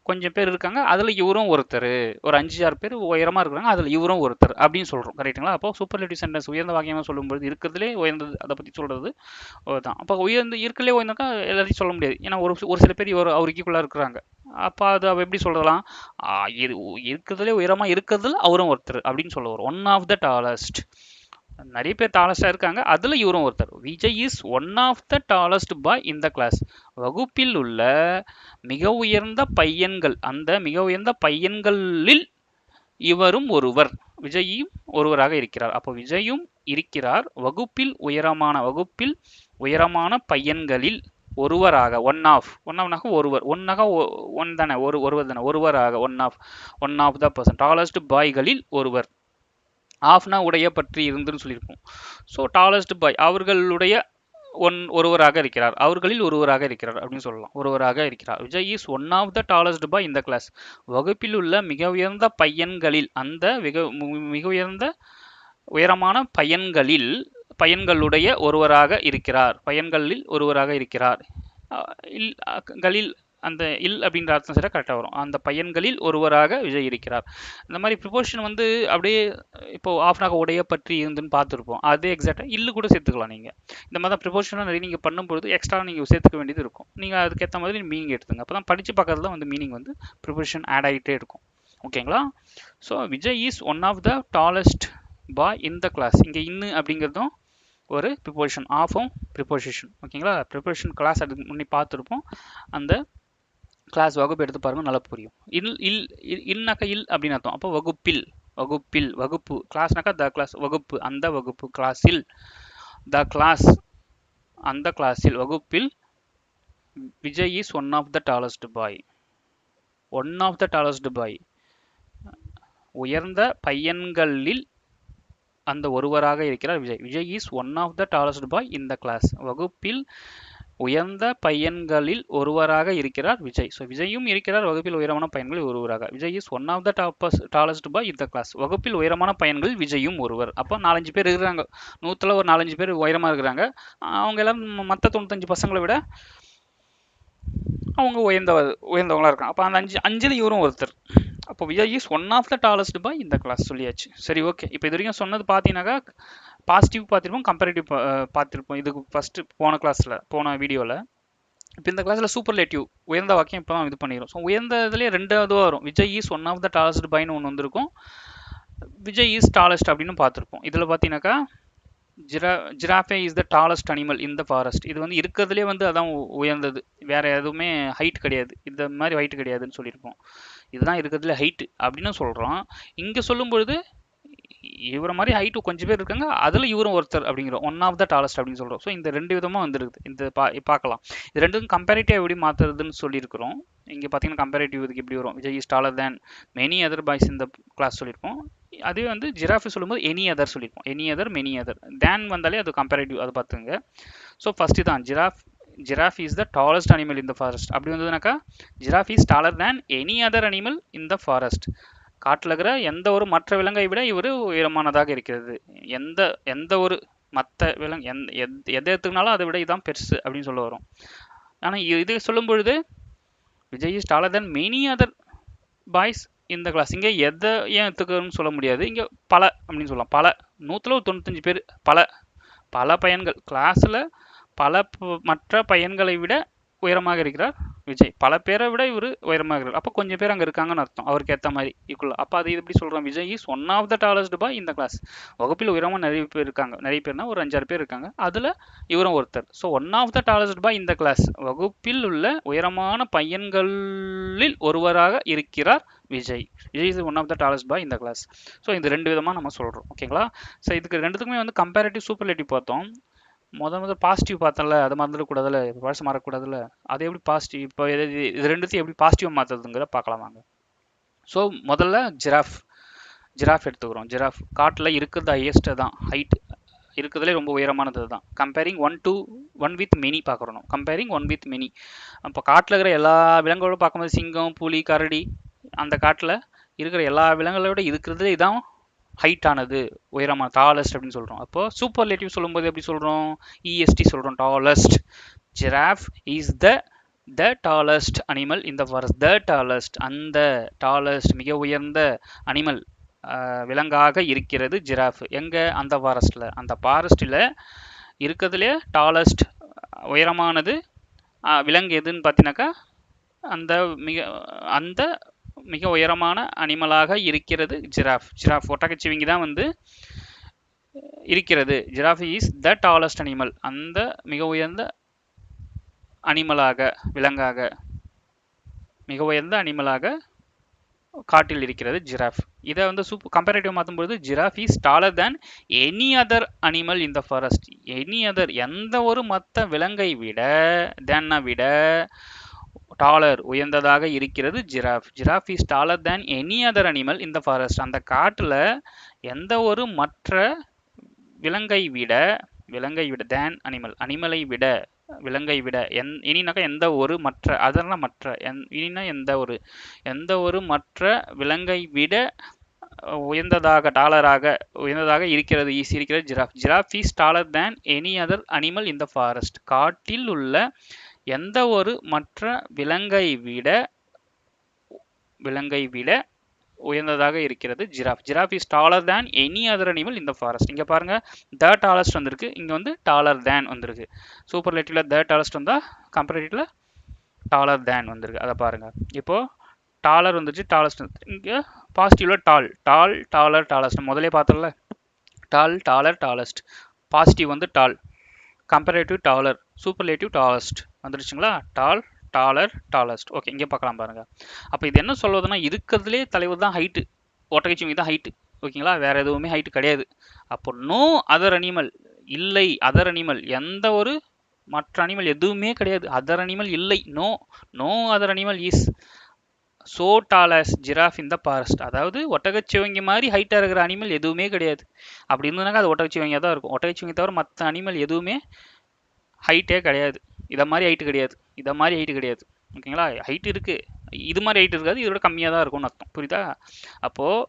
கொஞ்சம் பேர் இருக்காங்க, அதில் இவரும் ஒருத்தர். ஒரு 5-6 பேர் உயரமாக இருக்கிறாங்க, அதில் இவரும் ஒருத்தர் அப்படின்னு சொல்கிறோம். கரெக்டுங்களா? அப்போ சூப்பர்லேட்டிவ் சென்டென்ஸ் உயர்ந்த வாக்கியமாக சொல்லும்போது இருக்கிறதுலே உயர்ந்தது அதை பற்றி சொல்கிறது தான். அப்போ இருக்கிறதுலே உயர்ந்தாக்கா எல்லாத்தையும் சொல்ல முடியாது. ஏன்னா ஒரு சில பேர் அவருக்கு ஈக்குவலாக இருக்கிறாங்க. அப்போ அது எப்படி சொல்லலாம்? இருக்கிறதுலே உயரமாக இருக்கிறதுல அவரும் ஒருத்தர் அப்படின்னு சொல்ல வரும். One of the tallest. நிறைய பேர் டாலஸ்டாக இருக்காங்க, அதில் இவரும் ஒருத்தர். Vijay is one of the tallest boy in the class. வகுப்பில் உள்ள மிக உயர்ந்த பையன்கள், அந்த மிக உயர்ந்த பையன்களில் இவரும் ஒருவர். விஜயும் ஒருவராக இருக்கிறார். அப்போ விஜயும் இருக்கிறார் வகுப்பில் உயரமான பையன்களில் ஒருவராக. ஒன்னாக ஒருவர், ஒருவராக, one of the person, tallest பாய்களில் ஒருவர். ஆஃப்னா உடைய பற்றி இருந்துன்னு சொல்லியிருப்போம். ஸோ டாலஸ்ட் பாய் அவர்களுடைய ஒருவராக இருக்கிறார், அவர்களில் ஒருவராக இருக்கிறார் அப்படின்னு சொல்லலாம். ஒருவராக இருக்கிறார். Vijay is one of the tallest boy இந்த கிளாஸ். வகுப்பில் உள்ள மிக உயர்ந்த பையன்களில், அந்த மிக உயர்ந்த உயரமான பையன்களுடைய ஒருவராக இருக்கிறார். பையன்களில் ஒருவராக இருக்கிறார். அந்த இல் அப்படின்ற அர்த்தம் சரியா கரெக்டாக வரும். அந்த பையன்களில் ஒருவராக விஜய் இருக்கிறார். இந்த மாதிரி ப்ரிப்போசிஷன் வந்து அப்படியே இப்போ ஆஃப்னாக உடைய பற்றி இருந்துன்னு பார்த்துருப்போம். அதே எக்ஸாக்டாக இல்லு கூட சேர்த்துக்கலாம் நீங்கள். இந்த மாதிரி தான் ப்ரிப்போசிஷனாக நிறைய நீங்கள் பண்ணும்பொழுது எக்ஸ்ட்ரா நீங்கள் சேர்த்துக்க வேண்டியது இருக்கும். நீங்கள் அதுக்கேற்ற மாதிரி மீனிங் எடுத்துங்க. அப்போ தான் படித்து பார்க்கறதுல வந்து மீனிங் வந்து ப்ரிப்போசிஷன் ஆட் ஆகிட்டே இருக்கும். ஓகேங்களா? So Vijay is one of the tallest boy in the class. இங்கே இன்னு அப்படிங்கிறதும் ஒரு ப்ரிப்போசிஷன், ஆஃபும் ப்ரிப்போசிஷன். ஓகேங்களா? ப்ரிப்போசிஷன் கிளாஸ் அதுக்கு முன்னே பார்த்துருப்போம். அந்த கிளாஸ் வகுப்பு எடுத்து பாருங்க, நல்லா புரியும். இல்னாக்கா இல் அப்படின்னு அர்த்தம். அப்போ வகுப்பில், வகுப்பில், வகுப்பு. கிளாஸ்னாக்கா த கிளாஸ், வகுப்பு, அந்த வகுப்பு. கிளாஸில், த கிளாஸ், அந்த கிளாஸில், வகுப்பில். Vijay is one of the tallest boy. One of the tallest boy, உயர்ந்த பையன்களில் அந்த ஒருவராக இருக்கிறார் Vijay. Vijay is one of the tallest boy in the class. வகுப்பில் உயர்ந்த பையன்களில் ஒருவராக இருக்கிறார் விஜய். ஸோ விஜயும் இருக்கிறார் வகுப்பில் உயரமான பையன்களில் ஒருவராக. Vijay is one of the tallest boy in the class. வகுப்பில் உயரமான பையன்களில் விஜயும் ஒருவர். அப்போ 4-5 பேர் இருக்கிறாங்க. 100ல் ஒரு 4-5 பேர் உயரமாக இருக்கிறாங்க. அவங்க எல்லாரும் மற்ற 95 பசங்களை விட அவங்க உயர்ந்தவங்களா இருக்காங்க. அப்போ அந்த 5ல் இவரும் ஒருத்தர். அப்போ Vijay is one of the tallest boy இந்த கிளாஸ் சொல்லியாச்சு. சரி, ஓகே. இப்போ இது வரைக்கும் சொன்னது பார்த்தீங்கன்னாக்கா பாசிட்டிவ் பார்த்துருப்போம், கம்பேரிட்டிவ் பார்த்துருப்போம். இதுக்கு ஃபஸ்ட்டு போன வீடியோவில். இப்போ இந்த கிளாஸில் சூப்பர்லேட்டிவ் உயர்ந்த வாக்கியம் இப்போ தான் இது பண்ணிடும். ஸோ உயர்ந்ததுலேயே 2வது வரும். Vijay is one of the tallest பாய்னு ஒன்று வந்திருக்கும். விஜய் இஸ் டாலஸ்ட் அப்படின்னு பார்த்துருப்போம். இதில் பார்த்தீங்கன்னாக்கா ஜிராஃபே is the tallest animal in the forest. இது வந்து இருக்கிறதுலே வந்து அதான் உயர்ந்தது. வேற எதுவுமே ஹைட் கிடையாது, இந்த மாதிரி ஹைட் கிடையாதுன்னு சொல்லியிருப்போம். இதுதான் இருக்கிறதுல ஹைட்டு அப்படின்னு சொல்கிறோம். இங்கே சொல்லும் பொழுது இவரை மாதிரி ஹைட்டு கொஞ்சம் பேர் இருக்காங்க, அதில் இவரும் ஒருத்தர் அப்படிங்கிறோம். ஒன் ஆஃப் த டாலஸ்ட் அப்படின்னு சொல்கிறோம். ஸோ இந்த 2 விதமாக வந்துருக்குது. இந்த பார்க்கலாம். இது ரெண்டும் கம்பேரிட்டிவ் எப்படி மாற்றுறதுன்னு சொல்லியிருக்கிறோம். இங்கே பார்த்தீங்கன்னா கம்பேரிட்டிவ் இதுக்கு எப்படி வரும்? Vijay is taller than many other boys in the class சொல்லியிருப்போம். அதே வந்து ஜிராஃபி சொல்லும்போது எனி அதர் சொல்லியிருப்போம். Any other, many other. Than வந்தாலே அது கம்பேரிட்டிவ், அது பார்த்துங்க. ஸோ ஃபஸ்ட்டு தான் giraffe is the tallest animal in the forest. அப்படி வந்ததுனாக்கா giraffe is taller than any other animal in the forest. காட்டில் இருக்கிற எந்த ஒரு மற்ற விலங்கை விட இவர் உயரமானதாக இருக்கிறது. எந்த ஒரு மற்ற விலங்கு எதை எடுத்துக்கினாலும் அதை விட இதுதான் பெருசு அப்படின்னு சொல்ல வரும். ஆனால் இது சொல்லும் பொழுது Vijay is taller than many other boys in the class. இங்கே எதை ஏன் எடுத்துக்கணும்னு சொல்ல முடியாது. இங்கே பல அப்படின்னு சொல்லலாம். பல 100ல் 95 பேர், பல பையன்கள் கிளாஸில் பல மற்ற பையன்களை விட உயரமாக இருக்கிறார் விஜய். பல பேரை விட இவர் உயரமாக இருக்கிறார். அப்போ கொஞ்சம் பேர் அங்கே இருக்காங்கன்னு அர்த்தம், அவருக்கு ஏற்ற மாதிரி ஈக்குவலாக. அப்போ அது எப்படி சொல்கிறோம்? Vijay is one of the tallest boy இந்த கிளாஸ். வகுப்பில் உயரமாக நிறைய பேர் இருக்காங்க. நிறைய பேர்னா ஒரு 5-6 பேர் இருக்காங்க, அதில் இவரும் ஒருத்தர். So one of the tallest boy இந்த கிளாஸ். வகுப்பில் உள்ள உயரமான பையன்களில் ஒருவராக இருக்கிறார் Vijay. Vijay is one of the tallest boy இந்த கிளாஸ். ஸோ இந்த 2 விதமாக நம்ம சொல்கிறோம். ஓகேங்களா? ஸோ இதுக்கு 2த்துக்குமே வந்து கம்பேரிட்டிவ் சூப்பர்லேட்டிவ் பார்த்தோம். முதல் பாசிட்டிவ் பார்த்தல, அதை மறந்துடக்கூடாதுல்ல, பழசு மாறக்கூடாதுல்ல. அது எப்படி பாசிட்டிவ்? இப்போ இது 2த்தையும் எப்படி பாசிட்டிவ் மாற்றுறதுங்கிற பார்க்கலாம் வாங்க. ஸோ முதல்ல ஜிராஃப் எடுத்துக்கிறோம். ஜிராஃப் காட்டில் இருக்கிறது ஹையஸ்ட் தான், ஹைட் இருக்கிறதுலே ரொம்ப உயரமானது தான். கம்பேரிங் ஒன் வித் மெனி பார்க்குறோம். Comparing one with many. அப்போ காட்டில் இருக்கிற எல்லா விலங்குகளோட பார்க்கும்போது சிங்கம், புலி, கரடி, அந்த காட்டில் இருக்கிற எல்லா விலங்குகளோட இருக்கிறதுலே இதான் ஹைட் ஆனது, உயரமான, டாலஸ்ட் அப்படின்னு சொல்கிறோம். அப்போ சூப்பர்லேட்டிவ் சொல்லும்போது எப்படி சொல்கிறோம்? இஎஸ்டி சொல்கிறோம், tallest. Giraffe is the tallest animal இந்த ஃபாரஸ்ட். த டாலஸ்ட், அந்த டாலஸ்ட், மிக உயர்ந்த அனிமல், விலங்காக இருக்கிறது ஜிராஃப். எங்கே? அந்த ஃபாரஸ்ட்டில். அந்த ஃபாரஸ்ட்டில் இருக்கிறதுலே டாலஸ்ட், உயரமானது விலங்கு எதுன்னு பார்த்தீங்கன்னாக்கா அந்த மிக உயரமான அனிமலாக இருக்கிறது ஜிராஃப். ஒட்டகச்சிவிங்கி தான் வந்து இருக்கிறது. Giraffe is the tallest animal, அந்த மிக உயர்ந்த அனிமலாக, விலங்காக, மிக உயர்ந்த அனிமலாக காட்டில் இருக்கிறது ஜிராஃப். இதை வந்து கம்பேரிட்டிவ் மாற்றும்போது giraffe is taller than any other animal in the forest. Any other, எந்த ஒரு மற்ற விலங்கை விட, டாலர், உயர்ந்ததாக இருக்கிறது giraffe. Giraffe is taller than any other animal in the forest. அந்த காட்டில் எந்த ஒரு மற்ற விலங்கை விட தேன் அனிமல், அனிமலை விட, விலங்கை விட, இனினாக்கா எந்த ஒரு மற்ற, அதெல்லாம் மற்ற, இனினா எந்த ஒரு மற்ற விலங்கை விட உயர்ந்ததாக, உயர்ந்ததாக இருக்கிறது giraffe. Giraffe is taller than any other animal in the forest. காட்டில் உள்ள எந்த ஒரு மற்ற விலங்கை விட உயர்ந்ததாக இருக்கிறது giraffe. Giraffe is taller than any other animal in the forest. இங்க பாருங்க த டாலஸ்ட் வந்திருக்கு, இங்க வந்து டாலர் தேன் வந்திருக்கு. சூப்பர்லேட்டிவ்ல த டாலஸ்ட் வந்தா கம்பேரிட்டிவ்ல டாலர் தேன் வந்திருக்கு. அதை பாருங்க. இப்போ டாலர் வந்துச்சு, டாலஸ்ட் இங்க பாசிட்டிவ்ல டாலர் டாலஸ்ட் முதலே பார்த்தோம்ல. டாலர் டாலஸ்ட், பாசிட்டிவ் வந்து tall, comparative taller, superlative tallest வந்துருச்சுங்களா. Taller tallest. ஓகே, இங்கே பார்க்கலாம் பாருங்க. அப்போ இது என்ன சொல்வதுன்னா, இருக்கிறதுலே தலைவர் தான் ஹைட்டு, ஒட்டகைச்சிவிங்கி தான் ஹைட்டு. ஓகேங்களா, வேற எதுவுமே ஹைட்டு கிடையாது. அப்போ நோ அதர் அனிமல், இல்லை அதர் அனிமல், எந்த ஒரு மற்ற அனிமல் எதுவுமே கிடையாது, அதர் அனிமல் இல்லை, no other animal is so tall as giraffe in the forest. அதாவது ஒட்டகச்சிவங்கி மாதிரி ஹைட்டாக இருக்கிற அனிமல் எதுவுமே கிடையாது. அப்படி இருந்ததுனாக்கா அது ஒட்டகச்சிவங்கியாக தான் இருக்கும். ஒட்டகச்சிவங்கி தவிர மற்ற அனிமல் எதுவுமே ஹைட்டே கிடையாது. இதை மாதிரி ஹைட்டு கிடையாது. ஓகேங்களா, ஹைட் இருக்குது, இது மாதிரி ஹைட் இருக்காது, இதோட கம்மியாக தான் இருக்கும்னு அர்த்தம். புரியுதா? அப்போது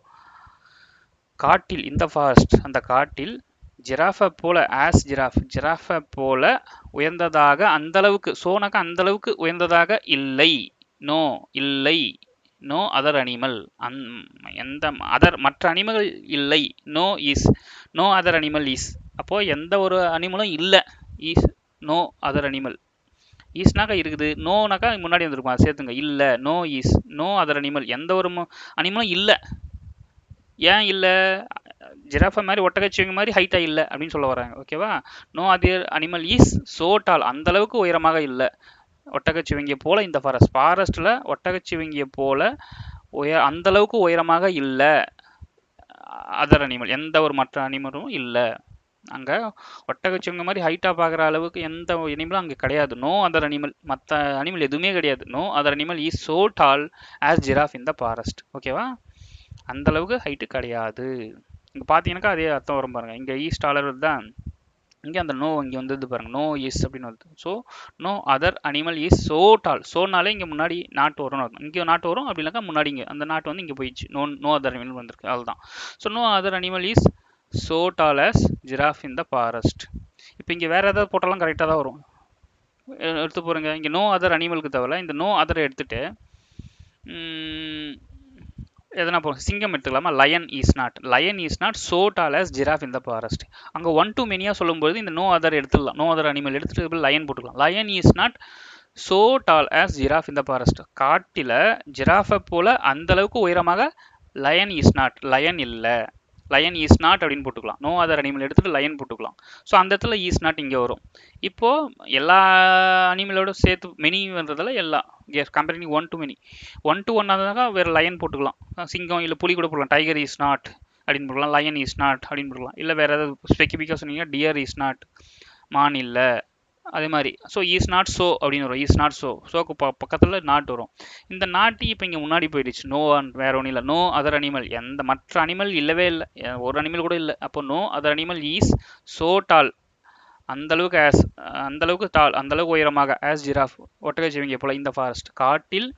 காட்டில், இந்த ஃபாரஸ்ட், அந்த காட்டில் ஜிராஃபை போல ஜிராஃபை போல உயர்ந்ததாக, அந்தளவுக்கு, சோனாக்கா அந்தளவுக்கு உயர்ந்ததாக இல்லை, நோ அதர் அனிமல், எந்த அதர் மற்ற அனிமல்கள் இல்லை, நோ அதர் அனிமல் இஸ். அப்போது எந்த ஒரு அனிமலும் இல்லை, இஸ் நோ அதர் அனிமல். ஈஸ்னாக்கா இருக்குது, நோனாக்கா முன்னாடி வந்துருக்கும், அதை சேர்த்துங்க. இல்லை, நோ அதர் அனிமல், எந்த ஒரு அனிமலும் இல்லை. ஏன் இல்லை? ஜிராஃபை மாதிரி ஒட்டகச்சிவங்கி மாதிரி ஹைட்டாக இல்லை அப்படின்னு சொல்ல வராங்க. ஓகேவா? No other animal is so tall, அந்தளவுக்கு உயரமாக இல்லை ஒட்டகச்சிவங்கியை போல இந்த ஃபாரஸ்ட்டில் ஒட்டகச்சிவங்கியை போல அந்தளவுக்கு உயரமாக இல்லை அதர் அனிமல், எந்த ஒரு மற்ற அனிமலும் இல்லை. அங்கே ஒட்டகச்சிவங்க மாதிரி ஹைட்டாக பார்க்குற அளவுக்கு எந்த அனிமலும் அங்கே கிடையாது. நோ அதர் அனிமல், மற்ற அனிமல் எதுவுமே கிடையாது. No other animal is so tall as giraffe in the forest. ஓகேவா? அந்தளவுக்கு ஹைட்டு கிடையாது. இங்கே பார்த்தீங்கன்னாக்கா அதே அர்த்தம் வரும் பாருங்கள். இங்கே ஈஸ் டாலர் தான், இங்கே அந்த நோ இங்கே வந்து பாருங்கள், நோ இஸ் அப்படின்னு வருது. So no other animal is so tall. சோனாலே இங்கே முன்னாடி நாட்டு வரும்னு அர்த்தம். இங்கே நாட்டு வரும், அப்படி இல்லைக்கா முன்னாடி இங்கே அந்த நாட்டு வந்து இங்கே போயிடுச்சு. நோ அதர் அனிமல் வந்திருக்கு, அதுதான். So no other animal is so tall as giraffe in the forest. இப்போ இங்கே வேறு ஏதாவது போட்டாலும் கரெக்டாக தான் வரும். எடுத்து போகிறேங்க, இங்கே நோ அதர் அனிமலுக்கு தவிர இந்த நோ அதரை எடுத்துகிட்டு எதனா போகிறோம், சிங்கம் எடுத்துக்கலாமா. Line is not so tall as giraffe in the forest. அங்கே ஒன் டு மெனியாக சொல்லும்போது இந்த நோ அதர் எடுத்துடலாம், நோ அதர் அனிமல் எடுத்துகிட்டு லயன் போட்டுக்கலாம். Line is not so tall as giraffe in the forest. காட்டில் ஜிராஃபை போல் அந்தளவுக்கு உயரமாக லயன் இல்லை, லயன் இஸ் நாட் அப்படின்னு போட்டுக்கலாம். நோ அதர் அனிமல் எடுத்துகிட்டு லயன் போட்டுக்கலாம். ஸோ அந்த இடத்துல இஸ் நாட் இங்கே வரும். இப்போது எல்லா அனிமலோட சேர்த்து மெனின்றதால எல்லா comparing one to many, one to one ஆனதுனாக்கா வேறு லயன் போட்டுக்கலாம். சிங்கம் இல்லை புலி கூட போடலாம். டைகர் இஸ் நாட் அப்படின்னு போடலாம், லயன் இஸ் நாட் அப்படின்னு போடலாம். இல்லை வேறு ஏதாவது ஸ்பெசிஃபிக்காக சொன்னீங்கன்னா டியர் இஸ் நாட், மான் இல்லை, அதே மாதிரி. ஸோ இஸ் நாட் ஸோ அப்படின்னு வரும். இஸ் நாட் ஸோக்கு பக்கத்தில் நாட் வரும். இந்த நாட்டு இப்போ இங்கே முன்னாடி போயிடுச்சு. நோ வேற ஒன்றும் இல்லை. நோ அதர் அனிமல், எந்த மற்ற அனிமல் இல்லவே இல்லை, ஒரு அனிமல் கூட இல்லை. அப்போ no other animal is so tall, அந்தளவுக்கு டால், அந்தளவுக்கு உயரமாக ஆஸ் ஜிராஃப் ஒட்டகச்சிவங்கி போல இந்த ஃபாரஸ்ட். காட்டில்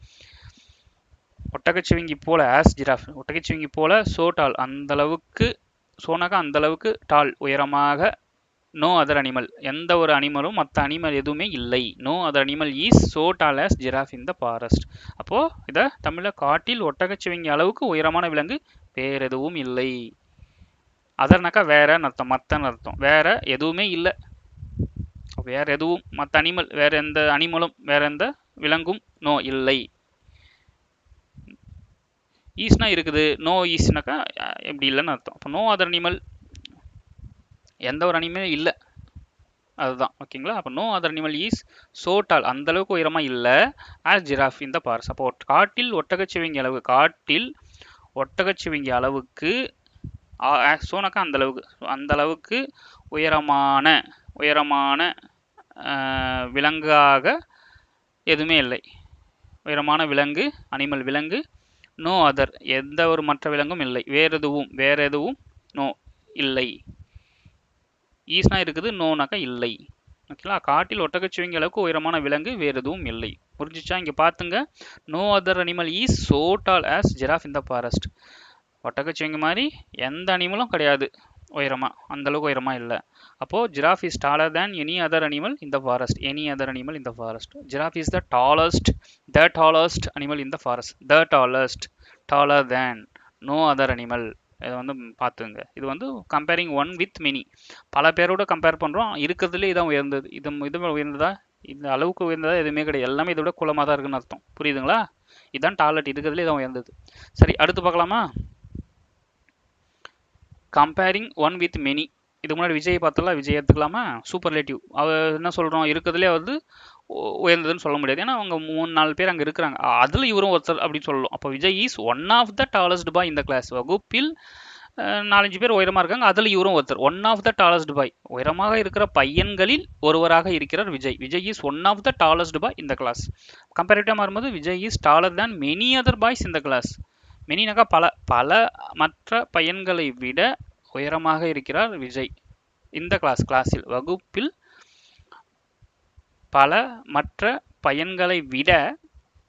ஒட்டகச்சிவங்கி போல ஆஸ் ஜிராஃப் ஒட்டகச்சிவங்கி போல சோ டால், அந்தளவுக்கு, சோனாக்கா அந்தளவுக்கு, டால் உயரமாக, நோ அதர் அனிமல், எந்த ஒரு அனிமலும் மற்ற அனிமல் எதுவுமே இல்லை. No other animal is so tall as giraffe in the forest. அப்போது இதை தமிழில் காட்டில் ஒட்டகச்சிவங்கி அளவுக்கு உயரமான விலங்கு வேறு எதுவும் இல்லை. அதர்னாக்கா வேறன்னு அர்த்தம், மற்றன்னு அர்த்தம். வேற எதுவுமே இல்லை, வேற எதுவும் மற்ற அனிமல், வேற எந்த அனிமலும் வேற எந்த விலங்கும் நோ இல்லை. ஈஸ்னா இருக்குது, நோ ஈஸ்னாக்கா எப்படி இல்லைன்னு அர்த்தம். அப்போ நோ அதர் அனிமல், எந்த ஒரு அனிமலும் இல்லை, அதுதான். ஓகேங்களா? அப்போ no other animal is so tall, அந்தளவுக்கு உயரமாக இல்லை ஆஸ் ஜிராஃப் இந்த ஃபாரஸ்ட். அப்போ காட்டில் ஒட்டகச்சிவங்கி அளவு, காட்டில் ஒட்டகச்சிவங்கி அளவுக்கு, சோனாக்கா அந்தளவுக்கு உயரமான விலங்காக எதுவுமே இல்லை. உயரமான விலங்கு, அனிமல் விலங்கு, நோ அதர், எந்த ஒரு மற்ற விலங்கும் இல்லை. வேறு எதுவும் நோ இல்லை. ஈஸ்னா இருக்குது, நோனாக்கா இல்லை. ஓகேங்களா? காட்டில் ஒட்டகச்சிவங்கி அளவுக்கு உயரமான விலங்கு வேறு எதுவும் இல்லை. புரிஞ்சிச்சா? இங்கே பார்த்துங்க, no other animal is so tall as giraffe in the forest. ஒட்டகச்சிவங்கி மாதிரி எந்த அனிமலும் கிடையாது, உயரமா அந்த அளவுக்கு உயரமா இல்லை. அப்போ giraffe is taller than any other animal in the forest. Any other animal in the forest. Giraffe is the tallest animal in the forest. The tallest, taller than, no other animal. இதை வந்து பார்த்துங்க. இது வந்து comparing one with many. பல பேரோட compare பண்ணுறோம். இருக்கிறதுலே இதான் உயர்ந்தது. இது உயர்ந்ததா, இந்த அளவுக்கு உயர்ந்ததா எதுவுமே கிடையாது. எல்லாமே இதை விட குலமாக தான் இருக்குன்னு அர்த்தம். புரியுதுங்களா? இதுதான் டாலர்ட், இருக்கிறதுலே இதான் உயர்ந்தது. சரி, அடுத்து பார்க்கலாமா? Comparing one with many. இதுக்கு முன்னாடி விஜய் பார்த்தலாம். விஜய் எடுத்துக்கலாமா? சூப்பர்லேட்டிவ். அவர் என்ன சொல்கிறோம், இருக்கிறதுலே வந்து உயர்ந்ததுன்னு சொல்ல முடியாது. ஏன்னா அவங்க 3-4 பேர் அங்கே இருக்கிறாங்க. அதில் இவரும் ஒருத்தர் அப்படின்னு சொல்லலாம். அப்போ Vijay is one of the tallest boy இந்த கிளாஸ். வகுப்பில் 4-5 பேர் உயரமாக இருக்காங்க. அதில் இவரும் ஒருத்தர். One of the tallest boy, உயரமாக இருக்கிற பையன்களில் ஒருவராக இருக்கிறார் Vijay. Vijay is one of the tallest boy இந்த கிளாஸ். கம்பேரிட்டிவாக மாறும்போது Vijay is taller than many other boys in the class. மெனினாக்கா பல மற்ற பையன்களை விட உயரமாக இருக்கிறார் விஜய் இந்த கிளாஸில். வகுப்பில் பல மற்ற பையன்களை விட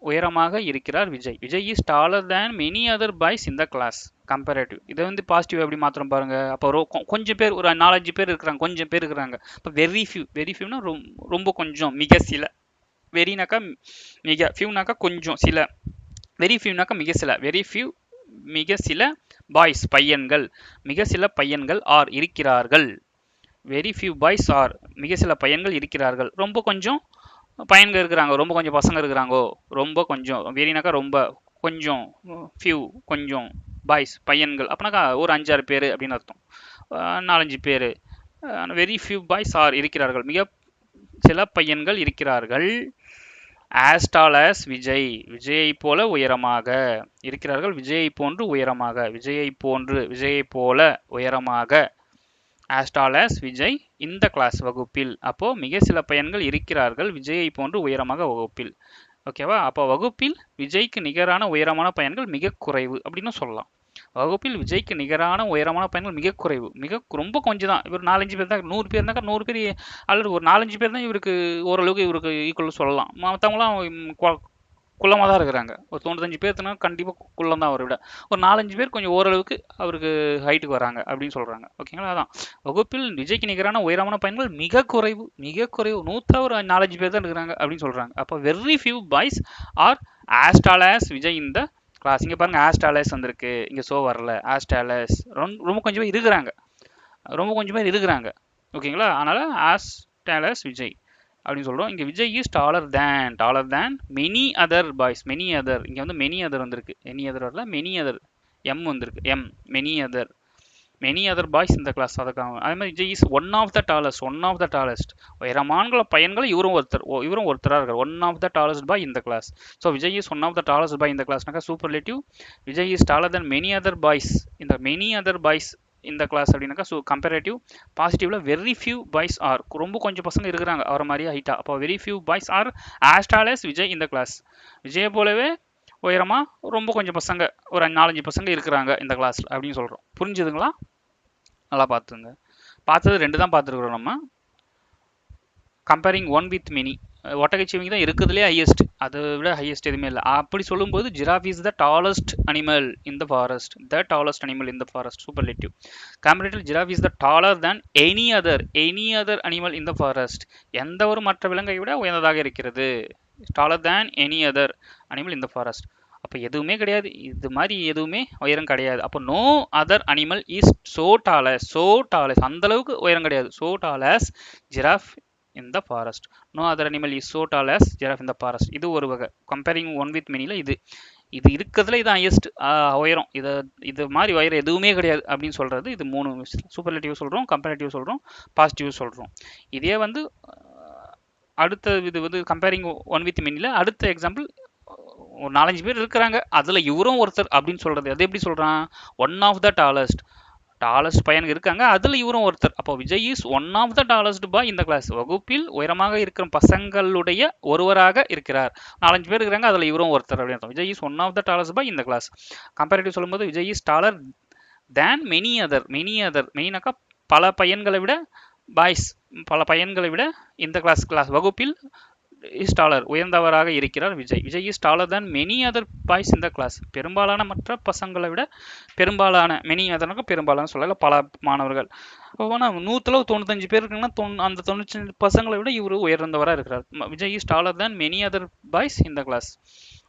உயரமாக இருக்கிறார் Vijay. Vijay is taller than many other boys in the class. Comparative. இதை வந்து பாசிட்டிவ் எப்படி மாத்திரம் பாருங்க. அப்போ கொஞ்சம் பேர், ஒரு 4-5 பேர் இருக்கிறாங்க, கொஞ்சம் பேர் இருக்கிறாங்க. இப்போ வெரி ஃபியூனா ரொம்ப கொஞ்சம், மிக சில. வெரினாக்கா மிக, ஃபியூனாக்கா கொஞ்சம், சில. வெரி ஃபியூனாக்கா மிக சில. வெரி ஃபியூ மிக சில பாய்ஸ் பையன்கள், மிக சில பையன்கள் ஆர் இருக்கிறார்கள். வெரி ஃபியூ பாய்ஸ் ஆர், மிக சில பையன்கள் இருக்கிறார்கள். ரொம்ப கொஞ்சம் பையன்கள் இருக்கிறாங்க, ரொம்ப கொஞ்சம் பசங்க இருக்கிறாங்கோ. ரொம்ப கொஞ்சம், வெரினாக்கா ரொம்ப, கொஞ்சம், ஃபியூ கொஞ்சம், பாய்ஸ் பையன்கள் அப்படின்னாக்கா ஒரு 5-6 பேர் அப்படின்னு அர்த்தம். 4-5 பேர். வெரி ஃபியூ பாய்ஸ் ஆர் இருக்கிறார்கள், மிக சில பையன்கள் இருக்கிறார்கள். as tall as விஜய், விஜயை போல உயரமாக இருக்கிறார்கள். விஜயை போன்று உயரமாக, விஜயை போன்று, விஜயை போல உயரமாக. as tall as Vijay in the class வகுப்பில். அப்போ மிக சில பையன்கள் இருக்கிறார்கள் விஜயை போன்று உயரமாக வகுப்பில். ஓகேவா? அப்போ வகுப்பில் விஜய்க்கு நிகரான உயரமான பையன்கள் மிக குறைவு அப்படின்னு சொல்லலாம். வகுப்பில் விஜய்க்கு நிகரான உயரமான பையன்கள் மிக குறைவு, ரொம்ப கொஞ்சம் தான். இவர் 4-5 பேர் தான். 100 பேர் இருந்தாக்கா 100 பேர் அல்லது ஒரு 4-5 பேர் தான் இவருக்கு ஓரளவுக்கு இவருக்கு ஈக்குவல் சொல்லலாம். மற்றவங்களாம் குள்ளமாக தான் இருக்கிறாங்க. ஒரு 95 பேர்த்துனா கண்டிப்பாக குள்ளம் தான் அவரை விட. ஒரு 4-5 பேர் கொஞ்சம் ஓரளவுக்கு அவருக்கு ஹைட்டுக்கு வராங்க அப்படின்னு சொல்கிறாங்க. ஓகேங்களா? அதான் வகுப்பில் விஜய்க்கு நிகரான உயரமான பையன்கள் மிக குறைவு, மிக குறைவு. 100 ஒரு 4-5 பேர் தான் இருக்கிறாங்க அப்படின்னு சொல்கிறாங்க. அப்போ very few boys are as tall as Vijay in the class. இங்கே பாருங்கள், as tall as வந்திருக்கு, இங்கே ஸோ வரல. as tall as ரொம்ப கொஞ்சம் பேர் இருக்கிறாங்க, ரொம்ப கொஞ்சம் பேர் இருக்கிறாங்க. ஓகேங்களா? அதனால் as tall as விஜய் அப்படின்னு சொல்கிறோம். இங்கே Vijay is taller than many other boys. Many other, இங்கே வந்து மெனி அதர் வந்திருக்கு. எனி அதர் வரல, மெனி அதர், எம் வந்திருக்கு. Many other boys in the class. அதுக்காக அதே மாதிரி Vijay is one of the tallest உயரமான பையன்கள் இவரும் ஒருத்தராக இருக்கார். One of the tallest boy இந்த class. So Vijay is one of the tallest boy in the கிளாஸ்னாக்கா superlative. Vijay is taller than many other boys. இந்த many other boys in the class அப்படின்னாக்கா comparative. பாசிட்டிவ்ல வெரி ஃபியூ பாய்ஸ் ஆர், ரொம்ப கொஞ்சம் பசங்க இருக்கிறாங்க அவரை மாதிரியே ஹைட்டா. அப்போ very few boys are as tall as Vijay in the class. விஜயை போலவே உயரமா ரொம்ப கொஞ்சம் பசங்க, ஒரு 4-5 பசங்க இருக்கிறாங்க இந்த கிளாஸ்ல அப்படின்னு சொல்றோம். புரிஞ்சுதுங்களா? நல்லா பார்த்துங்க. பார்த்தது 2 தான் பார்த்துருக்குறோம் நம்ம. Comparing one with many. ஒட்டகைச்சிவிங்கி தான் இருக்கிறதுலே ஹையஸ்ட், அதை விட ஹையஸ்ட் எதுவுமே இல்லை. அப்படி சொல்லும்போது giraffe is the tallest animal in the forest. The tallest animal in the forest. Superlative. Comparative giraffe is the taller than any other animal in the forest. எந்த ஒரு மற்ற விலங்கை விட உயர்ந்ததாக இருக்கிறது. Taller than any other animal in the forest. அப்போ எதுவுமே கிடையாது, இது மாதிரி எதுவுமே உயரம் கிடையாது. அப்போ no other animal is so tall as, அந்த அளவுக்கு உயரம் கிடையாது. So tall as giraffe in the forest. No other animal is so tall as giraffe in the forest. இது ஒரு வகை. கம்பேரிங் ஒன் வித் மெனியில் இது இருக்கிறதுல இது ஹையஸ்ட் உயரம். இது மாதிரி உயரம் எதுவுமே கிடையாது அப்படின்னு சொல்கிறது. இது 3 சூப்பர்லேட்டிவ் சொல்கிறோம், கம்பேரிட்டிவ் சொல்கிறோம், பாசிட்டிவ் சொல்கிறோம். இதே வந்து அடுத்த இது வந்து கம்பேரிங் ஒன் வித் மெனியில் அடுத்த எக்ஸாம்பிள், ஒரு 4-5 பேர் இருக்கிறாங்க, அதில் இவரும் ஒருத்தர் அப்படின்னு சொல்கிறது. அது எப்படி சொல்கிறான்? ஒன் ஆஃப் த டாலஸ்ட் பையனுக்கு இருக்காங்க, அதில் இவரும் ஒருத்தர். அப்போ Vijay is one of the tallest boy இந்த கிளாஸ். வகுப்பில் உயரமாக இருக்கிற பசங்களுடைய ஒருவராக இருக்கிறார். 4-5 பேர் இருக்கிறாங்க, அதில் இவரும் ஒருத்தர் அப்படின்னு அர்த்தம். Vijay is one of the tallest boy இந்த கிளாஸ். கம்பேரிட்டிவ் சொல்லும்போது Vijay is taller than many other. மெயினாக்கா பல பையன்களை விட, பாய்ஸ் பல பையன்களை விட இந்த கிளாஸ் வகுப்பில் இஸ் டாலர், உயர்ந்தவராக இருக்கிறார் Vijay. Vijay is dollar than many other boys in the class. பெரும்பாலான மற்ற பசங்களை விட, பெரும்பாலான மெனி அதற்கு பெரும்பாலான சொல்லல, பல மாணவர்கள். ஆனால் 195 பேர் இருக்குன்னா அந்த 95 பசங்களை விட இவர் உயர்ந்தவராக இருக்கிறார். Vijay is dollar than many other boys in the class.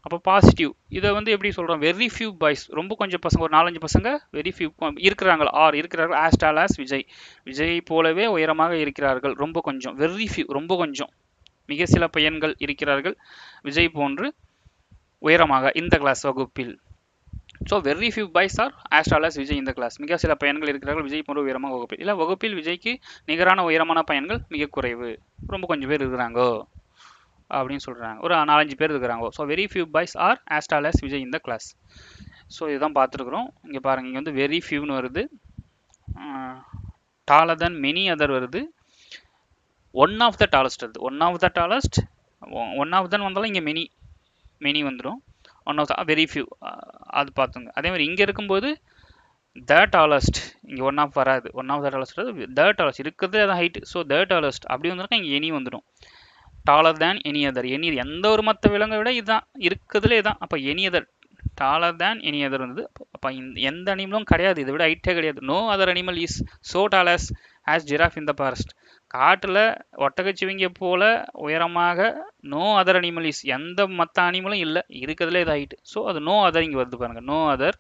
அப்போ பாசிட்டிவ். இதை வந்து எப்படி சொல்கிறோம்? வெரி ஃபியூ பாய்ஸ், ரொம்ப கொஞ்சம் பசங்க, ஒரு 4-5 பசங்க வெரி ஃபியூ இருக்கிறாங்க, இருக்கிறார்கள் as tall as Vijay, Vijay போலவே உயரமாக இருக்கிறார்கள். ரொம்ப கொஞ்சம், வெரி ஃபியூ, ரொம்ப கொஞ்சம், மிக சில பையன்கள் இருக்கிறார்கள் விஜய் போன்று உயரமாக இந்த கிளாஸ் வகுப்பில். So very few boys are as tall as Vijay in the class. மிக சில பையன்கள் இருக்கிறார்கள் விஜய் போன்ற உயரமாக வகுப்பில். இல்லை, வகுப்பில் விஜய்க்கு நிகரான உயரமான பையன்கள் மிக குறைவு, ரொம்ப கொஞ்சம் பேர் இருக்கிறாங்க அப்படின்னு சொல்கிறாங்க. ஒரு 4-5 பேர் இருக்கிறாங்க. So very few boys are as tall as Vijay in the class. So இதுதான் பார்த்துருக்குறோம். இங்கே பாருங்கள், இங்கே வந்து வெரி ஃபியூன்னு வருது, டாலர் than மெனி அதர் வருது, ஒன் ஆஃப் த டாலஸ்ட் வருது. One of the tallest, one of the வந்தாலும் இங்கே மெனி வந்துடும். One of the very few அது பார்த்துங்க. அதே மாதிரி இங்கே இருக்கும்போது த டாலஸ்ட், இங்கே ஒன் ஆஃப் வராது, ஒன் ஆஃப் த டாலஸ்ட் வராது, த டாலஸ்ட் இருக்கிறது அதான் ஹைட். ஸோ த டாலஸ்ட் அப்படி வந்துருக்கா, இங்கே எனி வந்துடும். Taller than any other, any எந்த ஒரு மற்ற விலங்கை விட இதுதான் இருக்கிறதுலே தான். அப்போ any other, taller than any other வந்தது. அப்போ எந்த அனிமலும் கிடையாது இதை விட ஹைட்டே கிடையாது. No other animal is so tall as giraffe in the forest. காட்டில் ஒட்டகச்சிவிங்க போல உயரமாக நோ அதர் அனிமல் இஸ், எந்த மற்ற அனிமலும் இல்லை, இருக்கிறதுலே இது ஹைட்டு. ஸோ அது நோ அதர் இங்கே வருது பாருங்கள். No other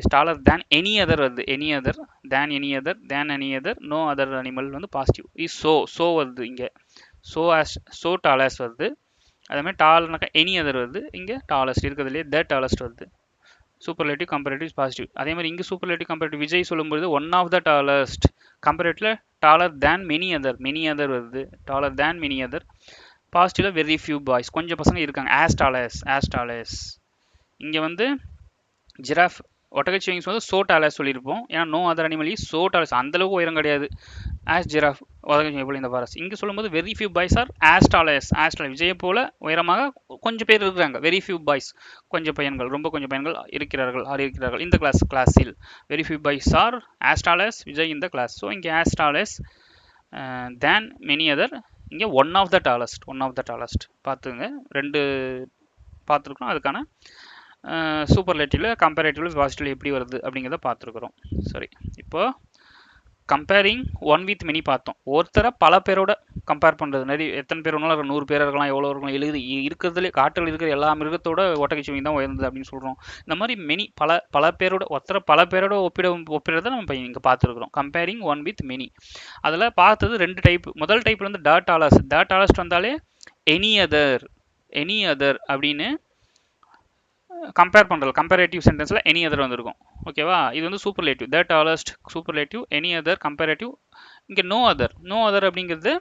is taller than any other வருது. Any other than any other than any other, no other animal வந்து பாசிட்டிவ். இஸ் ஸோ வருது இங்கே. ஸோ டாலஸ் வருது. அதே மாதிரி டால்னாக்கா எனி அதர் வருது. இங்கே டாலஸ்ட் இருக்கிறதுலே த டாலஸ்ட் வருது. Superlative comparative positive. அதே மாதிரி இங்கே சூப்பர்லேட்டிவ் கம்பேரேட்டிவ் விஜய் சொல்லும்போது ஒன் ஆஃப் த டாலஸ்ட், கம்பேரேட்டிவ்ல டாலர் தேன் மெனி அதர் வருது. Taller than many other. பாசிட்டிவ்ல வெரி ஃபியூ பாய்ஸ், கொஞ்சம் பசங்க இருக்காங்க ஆஸ் டாலஸ். இங்கே வந்து ஜிராஃப் ஒட்டகச்சிவிங்ஸ் வந்து சோ டாலஸ் சொல்லியிருப்போம். ஏன்னா no other animal is so tall as, அந்தளவுக்கு உயரம் கிடையாது ஆஸ் ஜிராஃப் ஒட்டகச்சிவிங்கை இந்த ஃபாரஸ்ட். இங்கே சொல்லும்போது very few boys are as tall as விஜயை போல உயரமாக கொஞ்சம் பேர் இருக்கிறாங்க. வெரி ஃபியூ பாய்ஸ், கொஞ்சம் பையன்கள், ரொம்ப கொஞ்சம் பையன்கள் இருக்கிறார்கள் இந்த கிளாஸில். Very few boys are as tall as Vijay in the class. So இங்கே as tall as than many other, இங்கே ஒன் ஆஃப் த டாலஸ்ட் பார்த்துங்க. ரெண்டு பார்த்துருக்கோம். அதுக்கான சூப்பர்லேட்டிவில் கம்பேரேட்டிவில் பாசிட்டிவ் எப்படி வருது அப்படிங்கிறத பார்த்துருக்குறோம். சரி, இப்போ கம்பேரிங் ஒன் வித் மெனி பார்த்தோம். ஒருத்தரை பல பேரோட கம்பேர் பண்ணுறது. நிறைய எத்தனை பேர் வேணாலும் 100 பேர் இருக்கலாம், எவ்வளோ இருக்கலாம், இருக்கிறதுலே காட்டில் இருக்கிற எல்லா மிருகத்தோட ஒட்டகச்சிவிங்கி தான் உயர்ந்தது அப்படின்னு சொல்கிறோம். இந்த மாதிரி மெனி பல பேரோட, ஒருத்தரை பல பேரோட ஒப்பிடுறத நம்ம இங்கே பார்த்துருக்குறோம். Comparing one with many. அதில் பார்த்தது 2 டைப். முதல் டைப்பில் வந்து ட டாலஸ்ட் வந்தாலே எனி அதர் அப்படின்னு கம்பேர் பண்ணுறது. கம்பேரேட்டிவ் சென்டென்ஸில் எனி அதர் வந்திருக்கும். ஓகேவா? இது வந்து சூப்பர்லேட்டிவ். த tallest superlative, any other comparative. இங்கே நோ அதர் அப்படிங்கிறது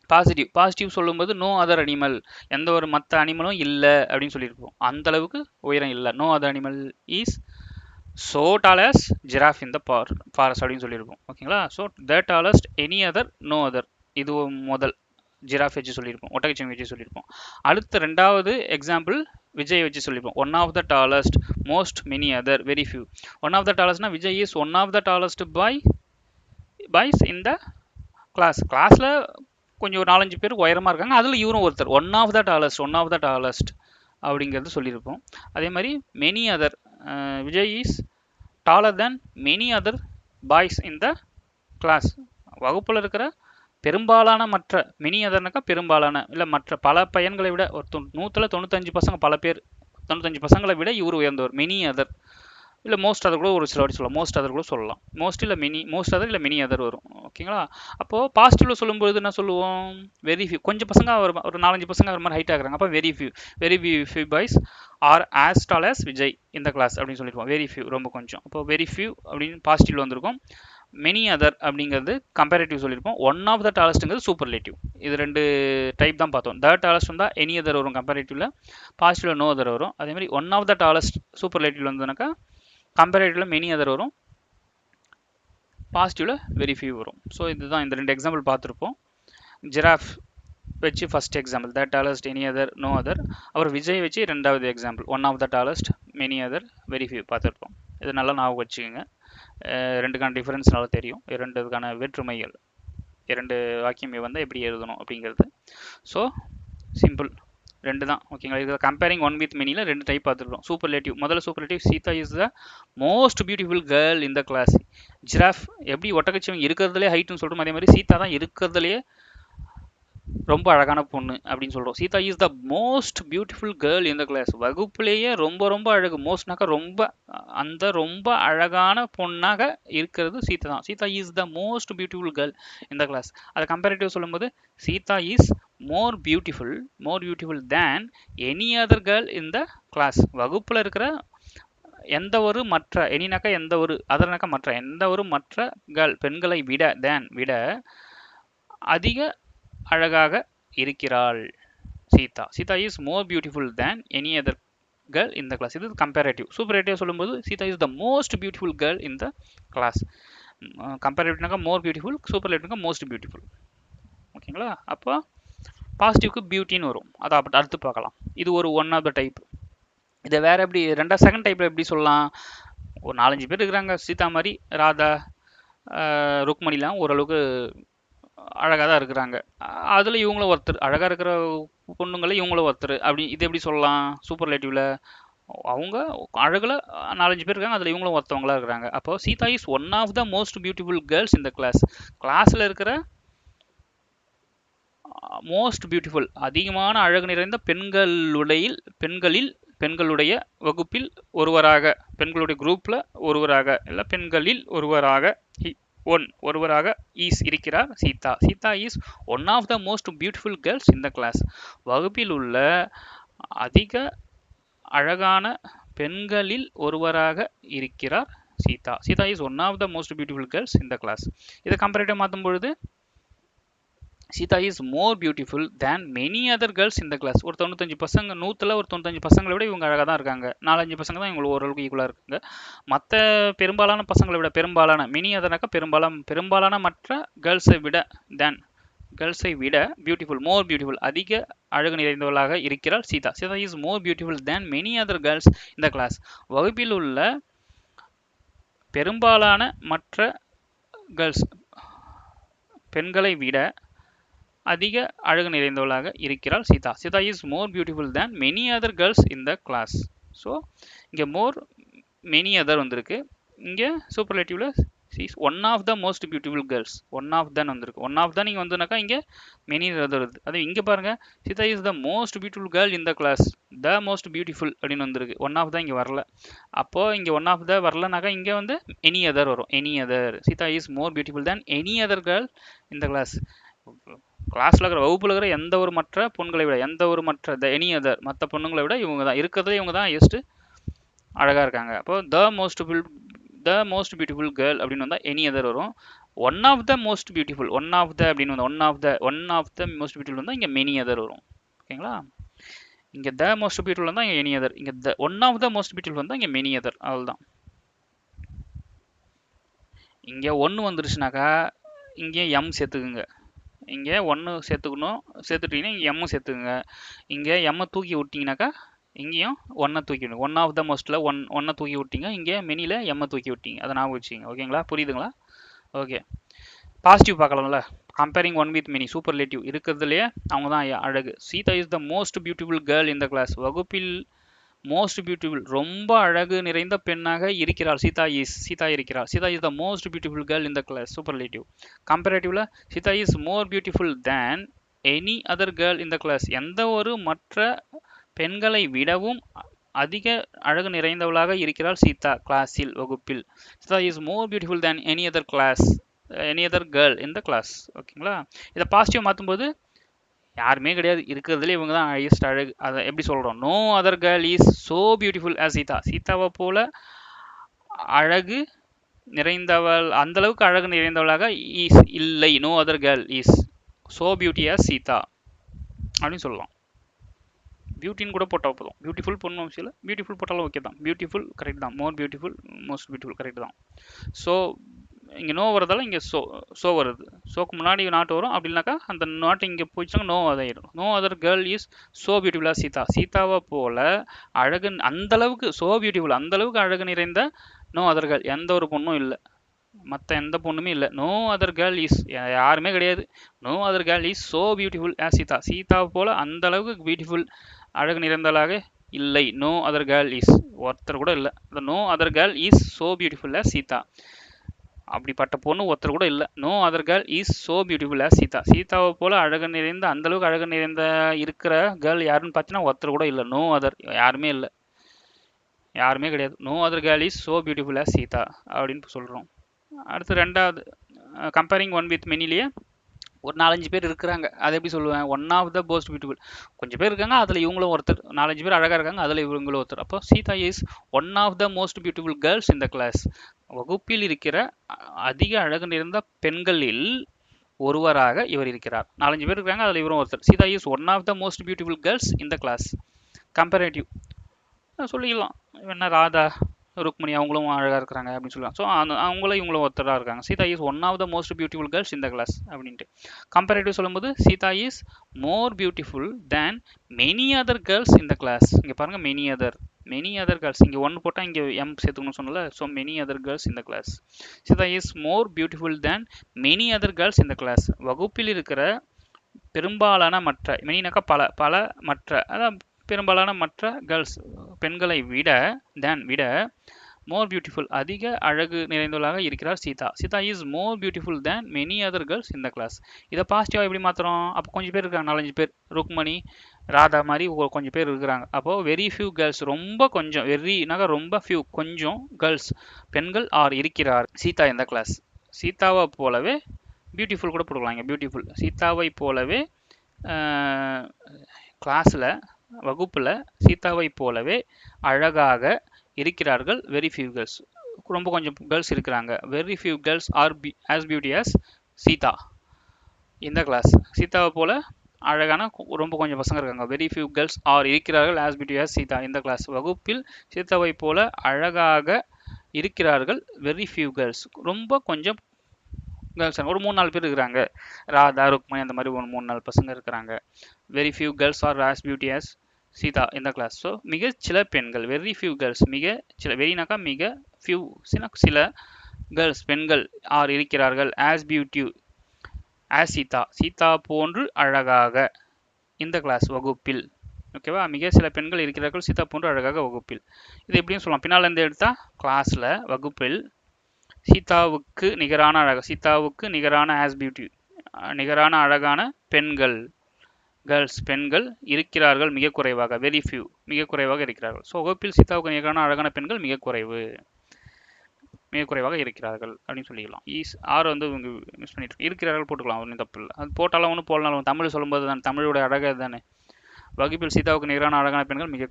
பாசிட்டிவ் சொல்லும்போது நோ அதர் அனிமல், எந்த ஒரு மற்ற அனிமலும் இல்லை அப்படின்னு சொல்லியிருப்போம். அந்த அளவுக்கு உயரம் இல்லை. No other animal is so tall as giraffe in the forest அப்படின்னு சொல்லியிருப்போம். ஓகேங்களா? So the tallest, any other, no other, இது முதல் ஜிராஃப் வச்சு சொல்லியிருப்போம், ஒட்டகச்சிவிங்கி வச்சு சொல்லியிருப்போம். அடுத்த 2வது எக்ஸாம்பிள் விஜய் வச்சு சொல்லியிருப்போம். One of the tallest, most, many other, very few. One of the டாலஸ்ட்னா Vijay is one of the tallest boys in the கிளாஸில் கொஞ்சம் ஒரு 4-5 பேர் உயரமாக இருக்காங்க, அதில் இவரும் ஒருத்தர். ஒன் ஆஃப் த டாலஸ்ட் அப்படிங்கிறது சொல்லியிருப்போம். அதே மாதிரி many other, Vijay is taller than many other boys in the class. வகுப்பில் இருக்கிற பெரும்பாலான மற்ற, மெனி அதர்னாக்கா பெரும்பாலான, இல்லை மற்ற பல பையன்களை விட, ஒரு 195 பசங்க, பல பேர் 95 பசங்களை விட இவர் உயர்ந்தவர். மெனி அதர் இல்லை மோஸ்ட் அதர் கூட ஒரு சில வாட்டி சொல்லலாம். மோஸ்ட் அதர் கூட சொல்லலாம். மோஸ்ட் அதர் இல்லை மெனி அதர் வரும். ஓகேங்களா? அப்போது பாசிட்டிவில் சொல்லும்போது என்ன சொல்லுவோம்? வெரி ஃபியூ, கொஞ்சம் பசங்க ஒரு 4-5 பசங்க ஒரு மாதிரி ஹைட் ஆகுறாங்க. அப்போ very few boys are as tall as Vijay in the class அப்படின்னு சொல்லியிருப்போம். வெரி ஃபியூ, ரொம்ப கொஞ்சம். அப்போ வெரி ஃபியூ அப்படின்னு பாசிட்டிவில் வந்திருக்கும். மெனி அதர் அப்படிங்கிறது கம்பேரேட்டிவ் சொல்லியிருப்போம். ஒன் ஆஃப் த டாலஸ்ட்டுங்கிறது சூப்பர்லேட்டிவ். இது 2 டைப் தான் பார்த்தோம். த டாலஸ்ட் வந்தால் எனி அதர் வரும் கம்பேரேட்டிவில், பாசிட்டிவில் நோ அதர் வரும். அதேமாதிரி one of the tallest superlative வந்ததுனாக்கா கம்பேரேட்டிவில் மெனி அதர் வரும், பாசிட்டிவில் வெரி ஃபியூ வரும். ஸோ இதுதான் இந்த 2 எக்ஸாம்பிள் பார்த்துருப்போம். ஜிராஃப் வச்சு first example, the tallest, any other, no other. அப்புறம் விஜய் வச்சு 2வது example, one of the tallest, many other, very few பார்த்துருப்போம். இது நல்லா ஞாபகம் வச்சுக்கோங்க. 2க்கான டிஃபரன்ஸ் நல்லா தெரியும். 2க்கான வேற்றுமைகள், 2 வாக்கியமே வந்தால் எப்படி எழுதணும் அப்படிங்கிறது. ஸோ சிம்பிள் ரெண்டு தான் ஓகேங்களா. இதில் கம்பேரிங் ஒன் வித் மெனியில் ரெண்டு டைப் பார்த்துருக்கோம். சூப்பர்லேட்டிவ், முதல்ல superlative, Sita is the most beautiful girl in the class. Giraffe எப்படி ஒட்டகச்சிவங்க இருக்கிறதுலே ஹைட்னு சொல்கிறோம், அதே மாதிரி சீதா தான் இருக்கிறதுலே ரொம்ப அழகான பொண்ணு அப்படின்னு சொல்கிறோம். Sita is the most beautiful girl in the class. வகுப்புலேயே ரொம்ப ரொம்ப அழகு, மோஸ்ட்னாக்கா ரொம்ப, அந்த ரொம்ப அழகான பொண்ணாக இருக்கிறது சீதா தான். Sita is the most beautiful girl in the class. அதை கம்பேரிட்டிவ் சொல்லும்போது Sita is more beautiful than any other girl in the class. வகுப்பில் இருக்கிற எந்த ஒரு மற்ற, எனினாக்கா எந்த ஒரு, அதர்னாக்கா மற்ற, எந்த ஒரு மற்ற கேர்ள் பெண்களை விட, விட அதிக அழகாக இருக்கிறாள் Sita. Sita is more beautiful than any other girl in the class. இது கம்பேரேட்டிவ். சூப்பரேட்டிவ் சொல்லும்போது Sita is the most beautiful girl in the class. கம்பேரேட்டிவ்னாக்கா மோர் பியூட்டிஃபுல், சூப்பர்லேட்டிவ்னாக்கா மோஸ்ட் பியூட்டிஃபுல். ஓகேங்களா. அப்போ பாசிட்டிவ்க்கு பியூட்டின்னு வரும், அதை அடுத்து பார்க்கலாம். இது ஒரு ஒன் ஆஃப் த டைப். இதை வேற எப்படி செகண்ட் டைப்ல எப்படி சொல்லலாம்? ஒரு 4-5 பேர் இருக்கிறாங்க, சீதா மாதிரி, ராதா, ருக்மணிலாம் ஓரளவுக்கு அழகாக தான் இருக்கிறாங்க. அதில் இவங்களும் ஒருத்தர், அழகாக இருக்கிற பொண்ணுங்களை இவங்களும் ஒருத்தர், அப்படி இது எப்படி சொல்லலாம் சூப்பர்லேட்டிவ்ல? அவங்க அழகில் 4-5 பேர் இருக்காங்க, அதில் இவங்களும் ஒருத்தவங்களா இருக்கிறாங்க. அப்போ Sita is one of the most beautiful girls in the class. கிளாஸில் இருக்கிற மோஸ்ட் பியூட்டிஃபுல், அதிகமான அழகு நிறைந்த பெண்களுடைய வகுப்பில் ஒருவராக, பெண்களுடைய குரூப்பில் ஒருவராக, இல்லை பெண்களில் ஒருவராக ஈஸ் இருக்கிறார் Sita. Sita is one of the most beautiful girls in the class. வகுப்பில் உள்ள அதிக அழகான பெண்களில் ஒருவராக இருக்கிறார் Sita. Sita is one of the most beautiful girls in the class. இதை கம்பேரிட்டிவ் மாற்றும் பொழுது Sita is more beautiful than many other girls in the class. ஒரு 95 பசங்க, 100ல் ஒரு 95 பசங்களை விட இவங்க அழகாக தான் இருக்காங்க. 4-5 பசங்க தான் இவங்களுக்கு ஓரளவுக்கு ஈக்குவலாக இருக்காங்க. மற்ற பெரும்பாலான பசங்களை விட, மெனி அதர்னாக்கா பெரும்பாலான மற்ற கேர்ள்ஸை விட பியூட்டிஃபுல், மோர் பியூட்டிஃபுல், அதிக அழகு நிறைந்தவளாக இருக்கிறாள் Sita. Sita is more beautiful than many other girls in the class. வகுப்பில் உள்ள பெரும்பாலான மற்ற கேர்ள்ஸ், பெண்களை விட அதிக அழகு நிறைந்தவளாக இருக்கிறாள் Sita. Sita is more beautiful than many other girls in the class. So இங்கே மோர், மெனி அதர் வந்திருக்கு. இங்கே சூப்பர்லேட்டிவ்ல is one of the most beautiful girls, one of தான் வந்திருக்கு. ஒன் ஆஃப் தான் நீங்கள் வந்துனாக்கா இங்கே மெனி அதர் வருது. அது இங்கே பாருங்கள், Sita is the most beautiful girl in the class, the most beautiful அப்படின்னு வந்திருக்கு. ஒன் ஆஃப் தான் இங்கே வரல. அப்போது இங்கே ஒன் ஆஃப் த வரலனாக்கா இங்கே வந்து எனி அதர் வரும். Any other, Sita is more beautiful than any other girl in the class. கிளாஸில் இருக்கிற, வகுப்பில் இருக்கிற எந்த ஒரு மற்ற பொண்களை விட, எனி அதர் மற்ற பொண்ணுங்களை விட இவங்க தான் இருக்கிறதுல, இவங்க தான் எஸ்ட்டு அழகாக இருக்காங்க. அப்போ த மோஸ்ட் பியூட்டிஃபுல் கேர்ள் அப்படின்னு வந்தால் எனி அதர் வரும். One of the most beautiful, one of the அப்படின்னு வந்தால் one of the most beautiful வந்தால் இங்கே மெனி அதர் வரும். ஓகேங்களா. இங்கே த மோஸ்ட் பியூட்டிஃபுல் வந்தால் இங்கே எனி அதர், இங்கே one of the most beautiful வந்தால் இங்கே மெனி அதர். அவ்வளோதான். இங்கே ஒன்று வந்துருச்சுனாக்கா இங்கே எம் சேர்த்துக்குங்க. இங்கே ஒன்று சேர்த்துட்டிங்கன்னா இங்கே எம்மும் சேர்த்துக்குங்க. இங்கே எம்மை தூக்கி விட்டிங்கனாக்கா இங்கேயும் ஒன்றை தூக்கி விடுங்க. ஒன் ஆஃப் த மோஸ்ட்டில் ஒன்றை தூக்கி விட்டீங்க, இங்கே மெனியில் எம்மை தூக்கி விட்டீங்க. அதை ஞாபகம் வச்சுங்க. ஓகேங்களா, புரியுதுங்களா? ஓகே. பாசிட்டிவ் பார்க்கலாம்ல. Comparing one with many, superlative இருக்கிறதுலையே அவங்க தான் அழகு. Sita is the most beautiful girl in the class. வகுப்பில் மோஸ்ட் பியூட்டிஃபுல், ரொம்ப அழகு நிறைந்த பெண்ணாக இருக்கிறாள் சீதா இருக்கிறாள். Sita is the most beautiful girl in the class, superlative. கம்பேரேட்டிவ்ல Sita is more beautiful than any other girl in the class. எந்த ஒரு மற்ற பெண்களை விடவும் அதிக அழகு நிறைந்தவளாக இருக்கிறாள் சீதா கிளாஸில், வகுப்பில். Sita is more beautiful than any other girl in the class. ஓகேங்களா. இதை பாசிட்டிவ் மாற்றும்போது யாருமே கிடையாது, இருக்கிறதுல இவங்க தான் ஹையஸ்ட் அழகு. அதை எப்படி சொல்கிறோம்? No other girl is so beautiful as Sita. சீதாவை போல அழகு நிறைந்தவள், அந்தளவுக்கு அழகு நிறைந்தவளாக இஸ் இல்லை. No other girl is so beauty as Sita அப்படின்னு சொல்லலாம். பியூட்டின்னு கூட போட்டால் போதும். பியூட்டிஃபுல் பொண்ணு விஷயம், பியூட்டிஃபுல் போட்டாலும் ஓகே தான். பியூட்டிஃபுல் கரெக்ட் தான். மோர் பியூட்டிஃபுல், மோஸ்ட் பியூட்டிஃபுல் கரெக்ட் தான். ஸோ இங்கே நோ வரதால இங்கே ஸோ வருது. ஸோக்கு முன்னாடி நாட்டு வரும். அப்படின்னாக்கா அந்த நாட்டு இங்கே போயிடுச்சுன்னா நோ அதாயிடும். No other girl is so பியூட்டிஃபுல்லாக சீதா. சீதாவை போல அழகு, அந்தளவுக்கு ஸோ பியூட்டிஃபுல், அந்தளவுக்கு அழகு நிறைந்த நோ அதர் கேர்ள் எந்த ஒரு பொண்ணும் இல்லை. மற்ற எந்த பொண்ணுமே இல்லை. நோ அதர் கேர்ள் இஸ், யாருமே கிடையாது. No other girl is so beautiful as Sita. சீதாவை போல அந்த அளவுக்கு பியூட்டிஃபுல், அழகு நிறைந்தவளாக இல்லை. நோ அதர் கேர்ள் இஸ், ஒருத்தர் கூட இல்லை. No other girl is so beautiful as Sita, அப்படிப்பட்ட பொண்ணு ஒருத்தர் கூட இல்லை. No other girl is so beautiful as Sita. சீதாவை போல அழகு நிறைந்த, அந்த அளவுக்கு அழகு நிறைந்த இருக்கிற கேர்ள் யாருன்னு பார்த்தீங்கன்னா ஒருத்தர் கூட இல்லை. நோ அதர், யாருமே இல்லை, யாருமே கிடையாது. No other girl is so beautiful as Sita அப்படின்னு சொல்கிறோம். அடுத்து ரெண்டாவது, கம்பேரிங் ஒன் வித் மெனிலேயே ஒரு 4-5 பேர் இருக்கிறாங்க. அதை எப்படி சொல்லுவேன்? One of the most beautiful, கொஞ்சம் பேர் இருக்காங்க, அதில் இவங்களும் ஒருத்தர். 4-5 பேர் அழகாக இருக்காங்க, அதில் இவங்களும் ஒருத்தர். அப்போ Sita is one of the most beautiful girls in the class. வகுப்பில் இருக்கிற அதிக அழகு நிறைந்த பெண்களில் ஒருவராக இவர் இருக்கிறார். 4-5 பேர் இருக்காங்க, அதில் இவரும் ஒருத்தர். Sita is one of the most beautiful girls in the class. Comparative சொல்லிக்கலாம். என்ன ராதா, ருக்மணி அவங்களும் அழகாக இருக்கிறாங்க அப்படின்னு சொல்லலாம். ஸோ அவங்களும் இவங்களும் ஒருத்தராக இருக்காங்க. Sita is one of the most beautiful girls in the class அப்படின்ட்டு. கம்பேரேட்டிவ் சொல்லும்போது Sita is more beautiful than many other girls in the class. இங்கே பாருங்கள், மெனி அதர் கேர்ள்ஸ், இங்கே ஒன்று போட்டால் இங்கே எம் சேர்த்துக்கணும்னு சொன்னல. So many other girls in the class. Sita is more beautiful than many other girls in the class. வகுப்பில் இருக்கிற பெரும்பாலான மற்ற, மெனினாக்கா பல மற்ற, அதான் பெரும்பாலான மற்ற கேர்ள்ஸ் பெண்களை விட, மோர் பியூட்டிஃபுல் அதிக அழகு நிறைந்தவளாக இருக்கிறார் Sita. Sita is more beautiful than many other girls in the class. இதை பாசிட்டிவாக எப்படி மாற்றுறோம்? அப்போ கொஞ்சம் பேர் இருக்காங்க, 4-5 பேர், ருக்மணி ராதா மாதிரி கொஞ்சம் பேர் இருக்கிறாங்க. அப்போது வெரி ஃபியூ கேர்ள்ஸ், ரொம்ப கொஞ்சம், வெரினாக ரொம்ப ஃபியூ, கொஞ்சம் கேர்ள்ஸ் பெண்கள் ஆர் இருக்கிறார் சீதா இந்த கிளாஸ். சீதாவை போலவே பியூட்டிஃபுல் கூட போட்டுக்கலாம் இங்கே, பியூட்டிஃபுல். சீதாவை போலவே கிளாஸில், வகுப்பில் சீதாவை போலவே அழகாக இருக்கிறார்கள் வெரி ஃபியூ கேர்ள்ஸ். ரொம்ப கொஞ்சம் கேர்ள்ஸ் இருக்கிறாங்க. Very few girls are as beauty as Sita in the class. சீதாவை போல அழகான ரொம்ப கொஞ்சம் பசங்க இருக்காங்க. வெரி ஃபியூ கேர்ள்ஸ் ஆர் இருக்கிறார்கள் as beauty as Sita in the class. வகுப்பில் சீதாவை போல அழகாக இருக்கிறார்கள் வெரி ஃபியூ கேர்ள்ஸ், ரொம்ப கொஞ்சம் கேர்ள்ஸ். ஒரு 3-4 பேர் இருக்கிறாங்க, ராதா ருக்மணி அந்த மாதிரி ஒரு 3-4 பசங்க இருக்கிறாங்க. Very few girls are as beauty as Sita in the class. So மிக சில பெண்கள், வெரி ஃபியூ கேர்ள்ஸ், மிக சில, வெரினாக்கா மிக, ஃபியூ சில கேர்ள்ஸ் பெண்கள் ஆர் இருக்கிறார்கள் as beauty as Sita, Sita போன்று அழகாக இந்த கிளாஸ் வகுப்பில். ஓகேவா? மிக சில பெண்கள் இருக்கிறார்கள் சீதா போன்று அழகாக வகுப்பில். இது எப்படின்னு சொல்லலாம்? பின்னால் இருந்து எடுத்தா கிளாஸில், வகுப்பில் சீதாவுக்கு நிகரான அழகு, சீதாவுக்கு நிகரான ஆஸ் பியூட்டி, நிகரான அழகான பெண்கள், கேர்ள்ஸ் பெண்கள் இருக்கிறார்கள் மிக குறைவாக, வெரி ஃபியூ மிக குறைவாக இருக்கிறார்கள். ஸோ வகுப்பில் சீதாவுக்கு நிகரான அழகான பெண்கள் மிக குறைவாக இருக்கிறார்கள் அப்படின்னு சொல்லிக்கலாம். ஆர் வந்து இவங்க மிஸ் பண்ணிட்டு இருக்கிறார்கள் போட்டுக்கலாம், ஒன்றும் தப்பு இல்லை. அது போட்டாலும் ஒன்றும் போடலாம், தமிழ் சொல்லும்போது தான், தமிழோட அழகு தானே. வகுப்பில் சீதாவுக்கு நிகரான அழகான பெண்கள் மிக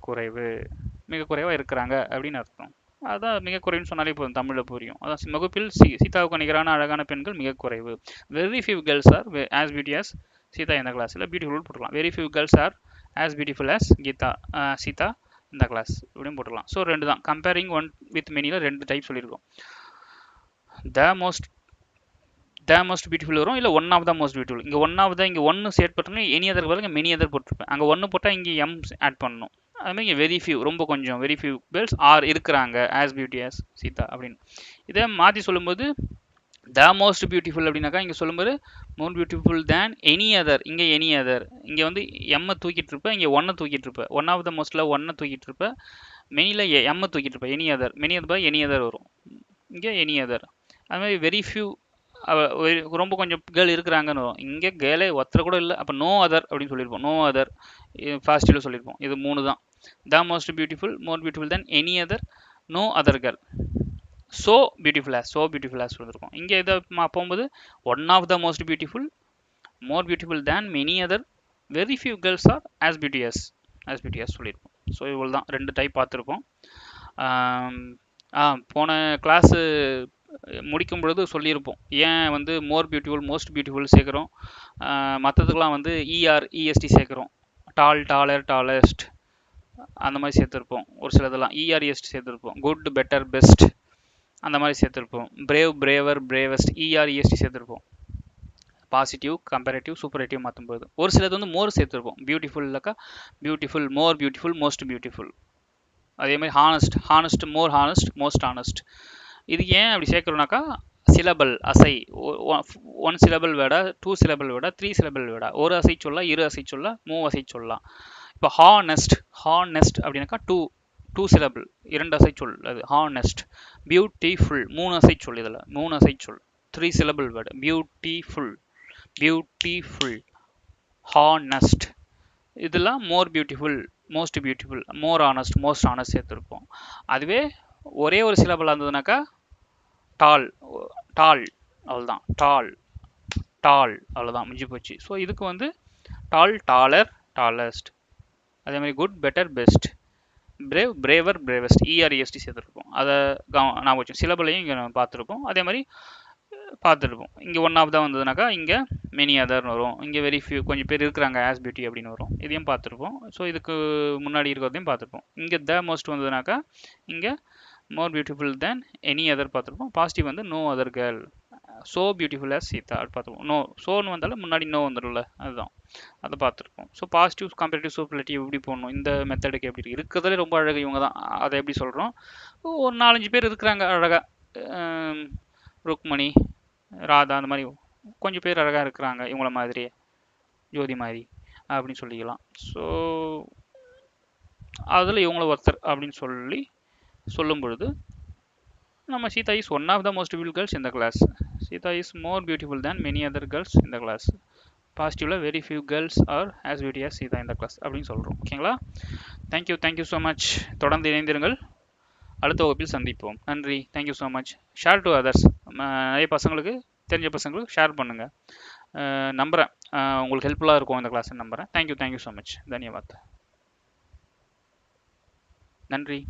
குறைவாக இருக்கிறாங்க அப்படின்னு அர்த்தம். அதான் மிக குறைவுன்னு சொன்னாலே போதும், தமிழில் புரியும். அதான் வகுப்பில் சீதாவுக்கு நிகரான அழகான பெண்கள் மிக குறைவு. Very few girls are as beauty as Sita இந்த கிளாஸில் பியூட்டிஃபுல் போட்டுக்கலாம். Very few girls are as beautiful as Sita in the class இப்படியும் போட்டுக்கலாம். ஸோ 2 தான். கம்பேரிங் ஒன் வித் மெனியில் 2 டைப் சொல்லியிருக்கோம். த மோஸ்ட் பியூட்டிஃபுல் வரும், இல்லை one of the most beautiful. இங்கே ஒன் ஆஃப் த, இங்கே ஒன்று சேர்ட் போட்டோம்னா எனி அதர் பதில் மெனி அதர் போட்டிருப்பேன். அங்கே ஒன்று போட்டால் இங்கே எம் ஆட் பண்ணணும். அதுமாதிரி இங்கே வெரி ஃபியூ, ரொம்ப கொஞ்சம், வெரி ஃபியூ கேர்ள்ஸ் ஆர் இருக்கிறாங்க ஆஸ் பியூட்டி ஆஸ் சீதா அப்படின்னு. இதை மாற்றி சொல்லும்போது த மோஸ்ட் பியூட்டிஃபுல் அப்படின்னாக்கா இங்கே சொல்லும்போது மோர் பியூட்டிஃபுல் தேன் எனி அதர். இங்கே எனி அதர், இங்கே வந்து எம்மை தூக்கிட்டு இருப்பேன், இங்கே ஒன்னை தூக்கிட்டு இருப்பேன். ஒன் ஆஃப் த மோஸ்ட்டில் ஒன்னை தூக்கிட்டு இருப்பேன், மெனியில் எம்மை தூக்கிட்டு இருப்பேன். எனி அதர் எனி அதர் வரும், இங்கே எனி அதர். அது மாதிரி வெரி ஃபியூ, ரொம்ப கொஞ்சம் கேர்ள் இருக்கிறாங்கன்னு வரும். இங்கே கேர்ளே ஒருத்தர் கூட இல்லை, அப்போ நோ அதர் அப்படின்னு சொல்லியிருப்போம். நோ அதர் ஃபாஸ்ட்டில் சொல்லியிருப்போம். இது 3 தான். The most beautiful, more beautiful than any other, no other girl, so beautiful as சொல்லியிருக்கோம். இங்கே இதை போகும்போது one of the most beautiful, more beautiful than many other, very few girls are as beauty as சொல்லியிருக்கோம். So இவ்வளோ தான், 2 type பார்த்துருக்கோம். போன class முடிக்கும் பொழுது சொல்லியிருப்போம் ஏன் வந்து மோர் பியூட்டிஃபுல், மோஸ்ட் பியூட்டிஃபுல் சேர்க்குறோம், மற்றதுக்கெலாம் வந்து இஎஸ்டி சேர்க்குறோம். டாலர், டாலஸ்ட் அந்த மாதிரி சேர்த்துருப்போம். ஒரு சிலதெல்லாம் இஆர்இஎஸ்டி சேர்த்துருப்போம். குட், பெட்டர், பெஸ்ட் அந்த மாதிரி சேர்த்துருப்போம். பிரேவ், பிரேவர், பிரேவஸ்ட் இஆர்இஎஸ்டி சேர்த்துருப்போம். பாசிட்டிவ், கம்பேரேட்டிவ், சூப்பரேட்டிவ் மாற்றும்போது ஒரு சிலது வந்து மோர் சேர்த்துருப்போம். பியூட்டிஃபுல்லாக்கா beautiful, more beautiful, most beautiful. அதே மாதிரி honest, more honest, most honest. இது ஏன் அப்படி சேர்க்குறோம்னாக்கா சிலபல் அசை, ஒன் சிலபல் வேர்டா, டூ சிலபல் வேர்டா, த்ரீ சிலபல் வேர்டா, ஒரு அசை சொல்லா, இரு அசை சொல்லா, மூ அசை சொல்லலாம். இப்போ ஹானெஸ்ட் அப்படின்னாக்கா டூ சிலபிள், இரண்டு அசை சொல் அது ஹானெஸ்ட். பியூட்டிஃபுல், மூணு அசை சொல், இதில் மூணு அசை சொல், த்ரீ சிலபிள் வேர்டு. பியூட்டிஃபுல், ஹானெஸ்ட். இதெல்லாம் மோர் beautiful, most beautiful, more honest, most honest சேர்த்துருப்போம். அதுவே ஒரே ஒரு சிலபிள் இருந்ததுனாக்கா டால், டால், அவ்வளோதான். டால் அவ்வளோதான், முடிஞ்சு போச்சு. ஸோ இதுக்கு வந்து டால், டாலர், டாலஸ்ட். அதே மாதிரி good, better, best. Brave, braver, bravest, E R E S T சேர்த்துருப்போம். அதை நான் வச்சோம். சிலபிளையும் இங்கே பார்த்துருப்போம். அதே மாதிரி பார்த்துருப்போம். இங்கே ஒன் ஆஃப் தான் வந்ததுனாக்கா இங்கே மெனி அதர்னு வரும். இங்கே வெரி ஃபியூ, கொஞ்சம் பேர் இருக்கிறாங்க ஆஸ் பியூட்டி அப்படின்னு வரும். இதையும் பார்த்துருப்போம். ஸோ இதுக்கு முன்னாடி இருக்கிறதையும் பார்த்துருப்போம். இங்கே த மோஸ்ட் வந்ததுனாக்கா இங்கே more beautiful than any other பார்த்துருப்போம். பாசிட்டிவ் வந்து no other girl, so beautiful as Sita அது பார்த்துருப்போம். நோ, சோன்னு வந்தாலும் முன்னாடி நோ வந்துடும்ல, அதுதான் அதை பார்த்துருப்போம். ஸோ பாசிட்டிவ் கம்பேரிட்டிவ் சூப்பர்லேட்டிவ் எப்படி போடணும், இந்த மெத்தடுக்கு எப்படி இருக்குது, இருக்கிறதுலே ரொம்ப அழகு இவங்க தான். அதை எப்படி சொல்கிறோம், ஒரு 4-5 பேர் இருக்கிறாங்க அழகாக, ருக்மணி, ராதா, அந்த மாதிரி கொஞ்சம் பேர் அழகாக இருக்கிறாங்க இவங்கள மாதிரி, ஜோதி மாதிரி அப்படின்னு சொல்லிக்கலாம். ஸோ அதில் இவங்கள ஒருத்தர் அப்படின்னு சொல்லும் பொழுது நம்ம Sita is one of the most beautiful girls in the class. Sita is more beautiful than many other girls in the class. பாசிட்டிவில் very few girls are as beauty as Sita in the class அப்படின்னு சொல்கிறோம். ஓகேங்களா? Thank you so much. தொடர்ந்து இணைந்திருங்கள். அடுத்த வகுப்பில் சந்திப்போம். நன்றி. Thank you so much. Share to others. நிறைய பசங்களுக்கு, தெரிஞ்ச பசங்களுக்கு ஷேர் பண்ணுங்கள். நம்புகிறேன் உங்களுக்கு ஹெல்ப்ஃபுல்லாக இருக்கும் இந்த கிளாஸ் நம்புகிறேன். Thank you so much. தன்யவாத். நன்றி.